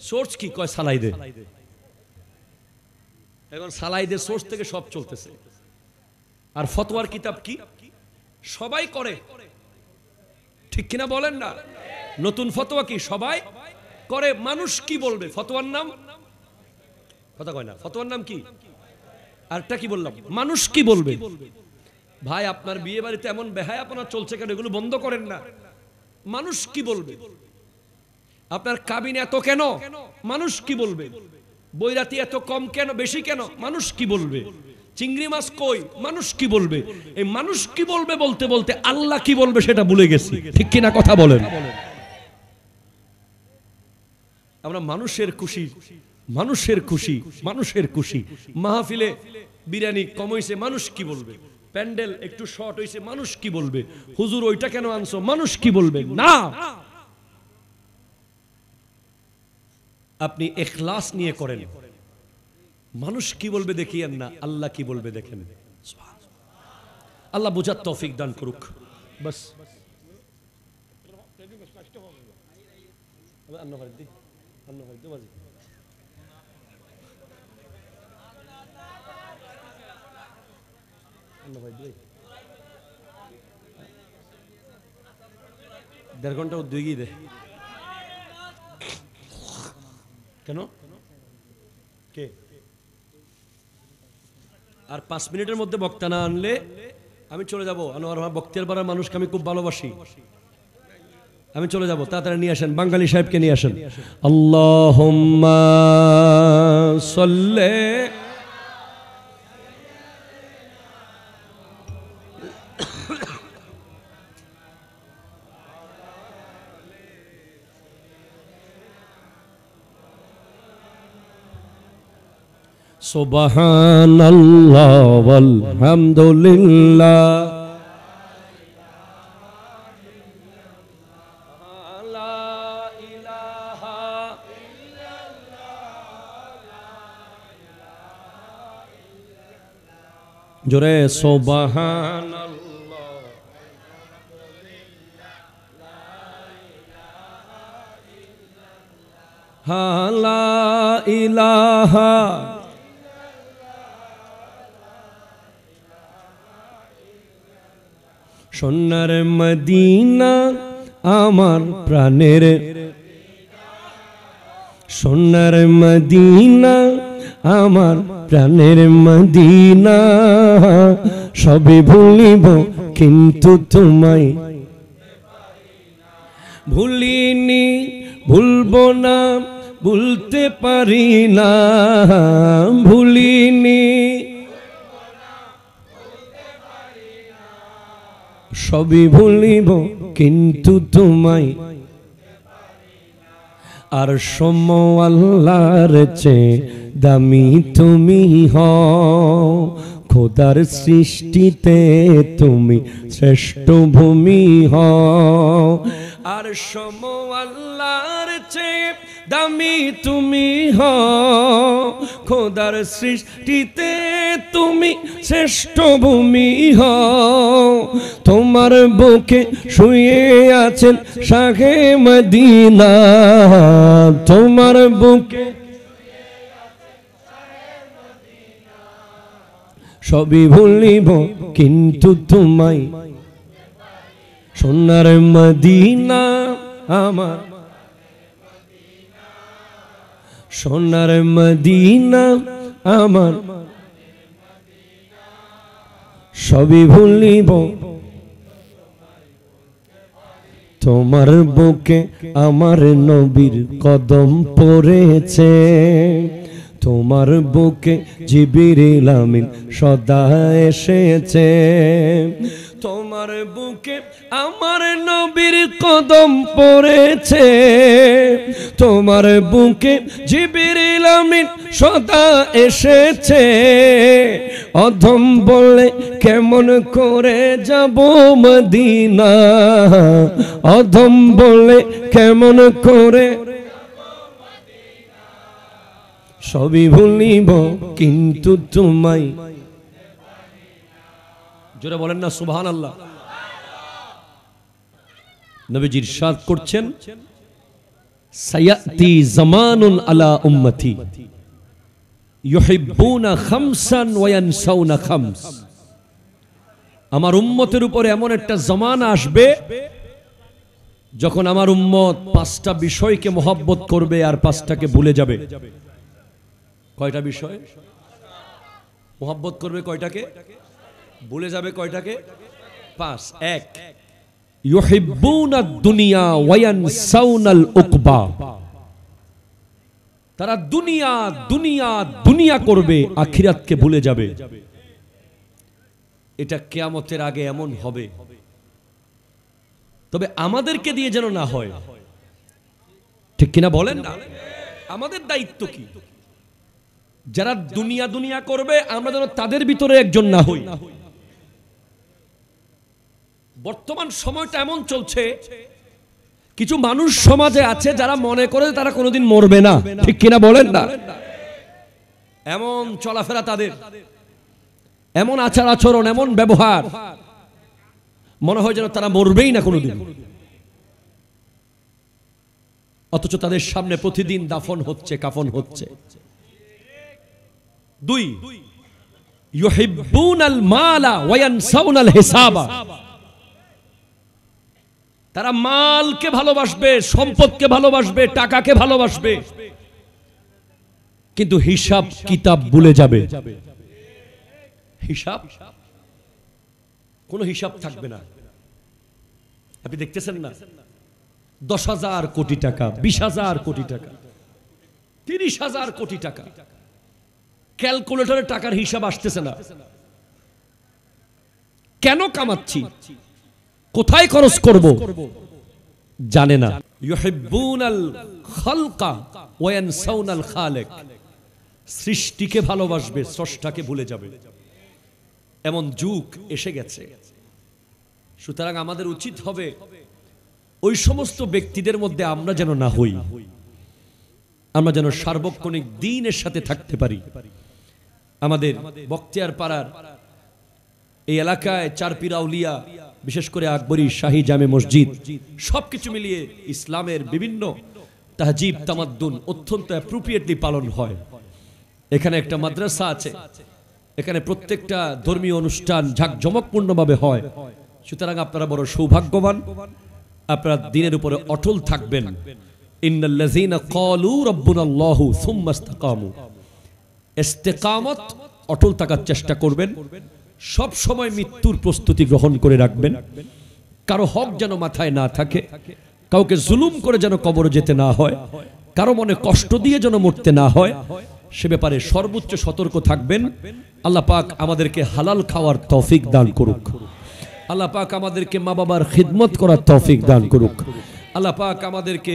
সোর্স কি? কয় সালাই দে। এখন সালাই দে সোর্স থেকে সব চলতেছে। আর ফতোয়ার কিতাব কি? সবাই করে, ঠিক কিনা বলেন না? নতুন ফতোয়া কি? সবাই করে। মানুষ কি বলবে? ফতোয়ার নাম কথা কয় না। ফতোয়ার নাম কি? আরটা কি বললাম? মানুষ কি বলবে? ভাই, আপনার বিয়ে বাড়িতে এমন বেহায়াপনা চলছে কেন? এগুলো বন্ধ করেন না। মানুষ কি বলবে? আপনার কাবিন এত কেন? মানুষ কি বলবে? বৈরাতি এত কম কেন, বেশি কেন? মানুষ কি বলবে? চিংড়ি মাছ কই? মানুষ কি বলবে? এই মানুষ কি বলবে বলতে বলতে আল্লাহ কি বলবে সেটা ভুলে গেছি, ঠিক কিনা কথা বলেন? আমরা মানুষের খুশি, মানুষের খুশি, মানুষের খুশি। মাহফিলে বিরিয়ানি কম হইছে, মানুষ কি বলবে? প্যান্ডেল একটু শর্ট হইছে, মানুষ কি বলবে? হুজুর ওইটা কেন আনছো, মানুষ কি বলবে? না, আপনি ইখলাস নিয়ে করেন, মানুষ কি বলবে দেখিয়েন না, আল্লাহ কি বলবে দেখেন। আল্লাহ বুঝার তৌফিক দান করুক। বাস দেড় ঘন্টা উদ্যোগী দে কেন কে আর 5 মিনিটের মধ্যে বক্তা না আনলে আমি চলে যাব। আনোয়ার বক্তের পাড়ার মানুষকে আমি খুব ভালোবাসি, আমি চলে যাব। তাড়াতাড়ি নিয়ে আসেন, বাঙালি সাহেবকে নিয়ে আসেন। আল্লাহুম্মা সাল্লি সুবহানাল্লাহ ওয়ালহামদুলিল্লাহ জোরে সুবহানাল্লাহ লা ইলাহা সোনার মদিনা আমার প্রাণের, সোনার মদিনা আমার প্রাণের মদিনা, সবে ভুলিব কিন্তু তোমায় ভুলিনি, ভুলবো না, ভুলতে পারি না, ভুলিনি সবই ভুলিব কিন্তু তোমায়, আর সম আল্লাহর চেয়ে দামি তুমি হও, খোদার সৃষ্টিতে তুমি শ্রেষ্ঠ ভূমি হও, আর সম আল্লাহর চেয়ে দামি তুমি হও, খোদার সৃষ্টিতে তুমি শ্রেষ্ঠ ভূমি হও। তোমার বুকে শুয়ে আছেন শাহে মদিনা, তোমার বুকে সবই ভুলিব কিন্তু তোমায়, সোনার মদিনা আমার, সোনার মদিনা আমার, সবই ভুলিব তোমার বুকে আমার নবীর কদম পড়েছে, তোমার বুকে জিবরিল আমিন সদা এসেছে, তোমার বুকে আমার নবীর কদম পড়েছে, তোমার বুকে জিবরিল আমিন সদা এসেছে, অধম বলে কেমন করে যাব মদিনা, অধম বলে কেমন করে সবই ভুলিব কিন্তু তোমায়, জোরে বলেন না সুবহানাল্লাহ। নবীজি ইরশাদ করছেন, সায়াতি জামানুন আলা উম্মতি ইউহিব্বুনা খামসান ওয়া ইয়ানসাউনা খামস, আমার উম্মতের উপরে এমন একটা জামানা আসবে যখন আমার উম্মত 5টা বিষয়কে মহব্বত করবে আর 5টাকে ভুলে যাবে। কয়টা বিষয় মহব্বত করবে, কয়টাকে ভুলে যাবে, কয়টাকে? 5। 1 ইউহিব্বুনাদ দুনিয়া ওয়া ইয়ানসাউনাল উকবা, তারা দুনিয়া দুনিয়া দুনিয়া করবে, আখিরাতকে ভুলে যাবে। এটা কিয়ামতের আগে এমন হবে, তবে আমাদেরকে দিয়ে যেন না হয়, ঠিক কিনা বলেন না? আমাদের দায়িত্ব কি? যারা দুনিয়া দুনিয়া করবে আমরা যেন তাদের ভিতরে একজন না হই। বর্তমান সময়টা এমন চলছে, কিছু মানুষ সমাজে আছে যারা মনে করে তারা কোনোদিন মরবে না, ঠিক কিনা বলেন না? এমন চলাফেরা তাদের, এমন আচার আচরণ, এমন ব্যবহার, মনে হয় যেন তারা মরবেই না কোনোদিন। অথচ তাদের সামনে প্রতিদিন দাফন হচ্ছে, কাফন হচ্ছে। 2, ইউহিব্বুনাল মালা ওয়া ইয়ানসাউনাল হিসাবা। তারা মালকে ভালোবাসবে, সম্পদকে ভালোবাসবে, টাকাকে ভালোবাসবে, কিন্তু হিসাব কিতাব ভুলে যাবে। হিসাব, কোনো হিসাব থাকবে না। আপনি দেখতেছেন না, 10,000 কোটি টাকা, 20,000 কোটি টাকা, 30,000 কোটি টাকা, ক্যালকুলেটরে টাকার হিসাব আসতেছে না। কেন কামাচ্ছি, কোথায় খরচ করব জানে না। ইউহিব্বুনাল খালকা ওয়া ইয়ানসাউনাল খালিক। সৃষ্টিকে ভালোবাসবে, স্রষ্টাকে ভুলে যাবে, এমন যুগ এসে গেছে। সুতরাং আমাদের উচিত হবে ওই সমস্ত ব্যক্তিদের মধ্যে আমরা যেন না হই, আমরা যেন সার্বক্ষণিক দ্বীনের সাথে থাকতে পারি। আমাদের বখতিয়ার পাড়ার এই এলাকায় চারপীর আউলিয়া, বিশেষ করে আকবরী শাহী জামে মসজিদ, সবকিছু মিলিয়ে ইসলামের বিভিন্ন তাহজিব তামাদ্দুন অত্যন্ত অ্যাপ্রোপ্রিয়েটলি পালন হয়। এখানে একটা মাদ্রাসা আছে, এখানে প্রত্যেকটা ধর্মীয় অনুষ্ঠান ঝাঁকজমকপূর্ণভাবে হয়। সুতরাং আপনারা বড় সৌভাগ্যবান, আপনারা দ্বীনের উপরে অটল থাকবেন। ইন্নাল্লাযীনা ক্বালু রাব্বুনাল্লাহু সুম্মা ইসতাকামু। ইস্তেকামত, অটল থাকার চেষ্টা করবেন, সব সময় মৃত্যুর প্রস্তুতি গ্রহণ করে রাখবেন। কারো হক যেন মাথায় না থাকে, কাউকে জুলুম করে যেন কবরে যেতে না হয়, কারো মনে কষ্ট দিয়ে যেন মরতে না হয়, সে ব্যাপারে সর্বোচ্চ সতর্ক থাকবেন। আল্লাহ পাক আমাদেরকে হালাল খাওয়ার তৌফিক দান করুক। আল্লাহ পাক আমাদেরকে মা বাবার খিদমত করার তৌফিক দান করুক। আল্লাহ পাক আমাদেরকে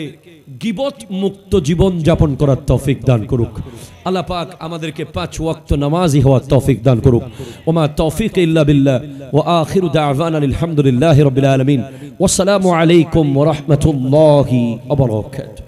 গীবত মুক্ত জীবন যাপন করার তৌফিক দান করুক। আল্লাহ পাক আমাদেরকে 5 ওয়াক্ত নামাজি হওয়ার তৌফিক দান করুক। ওমা তৌফিক ইল্লা বিল্লাহ ওয়া আখিরু দা'ওয়ানা আলহামদুলিল্লাহি রাব্বিল আলামিন। ওয়াসসালামু আলাইকুম ওয়া রাহমাতুল্লাহি ওয়া বারাকাতুহু।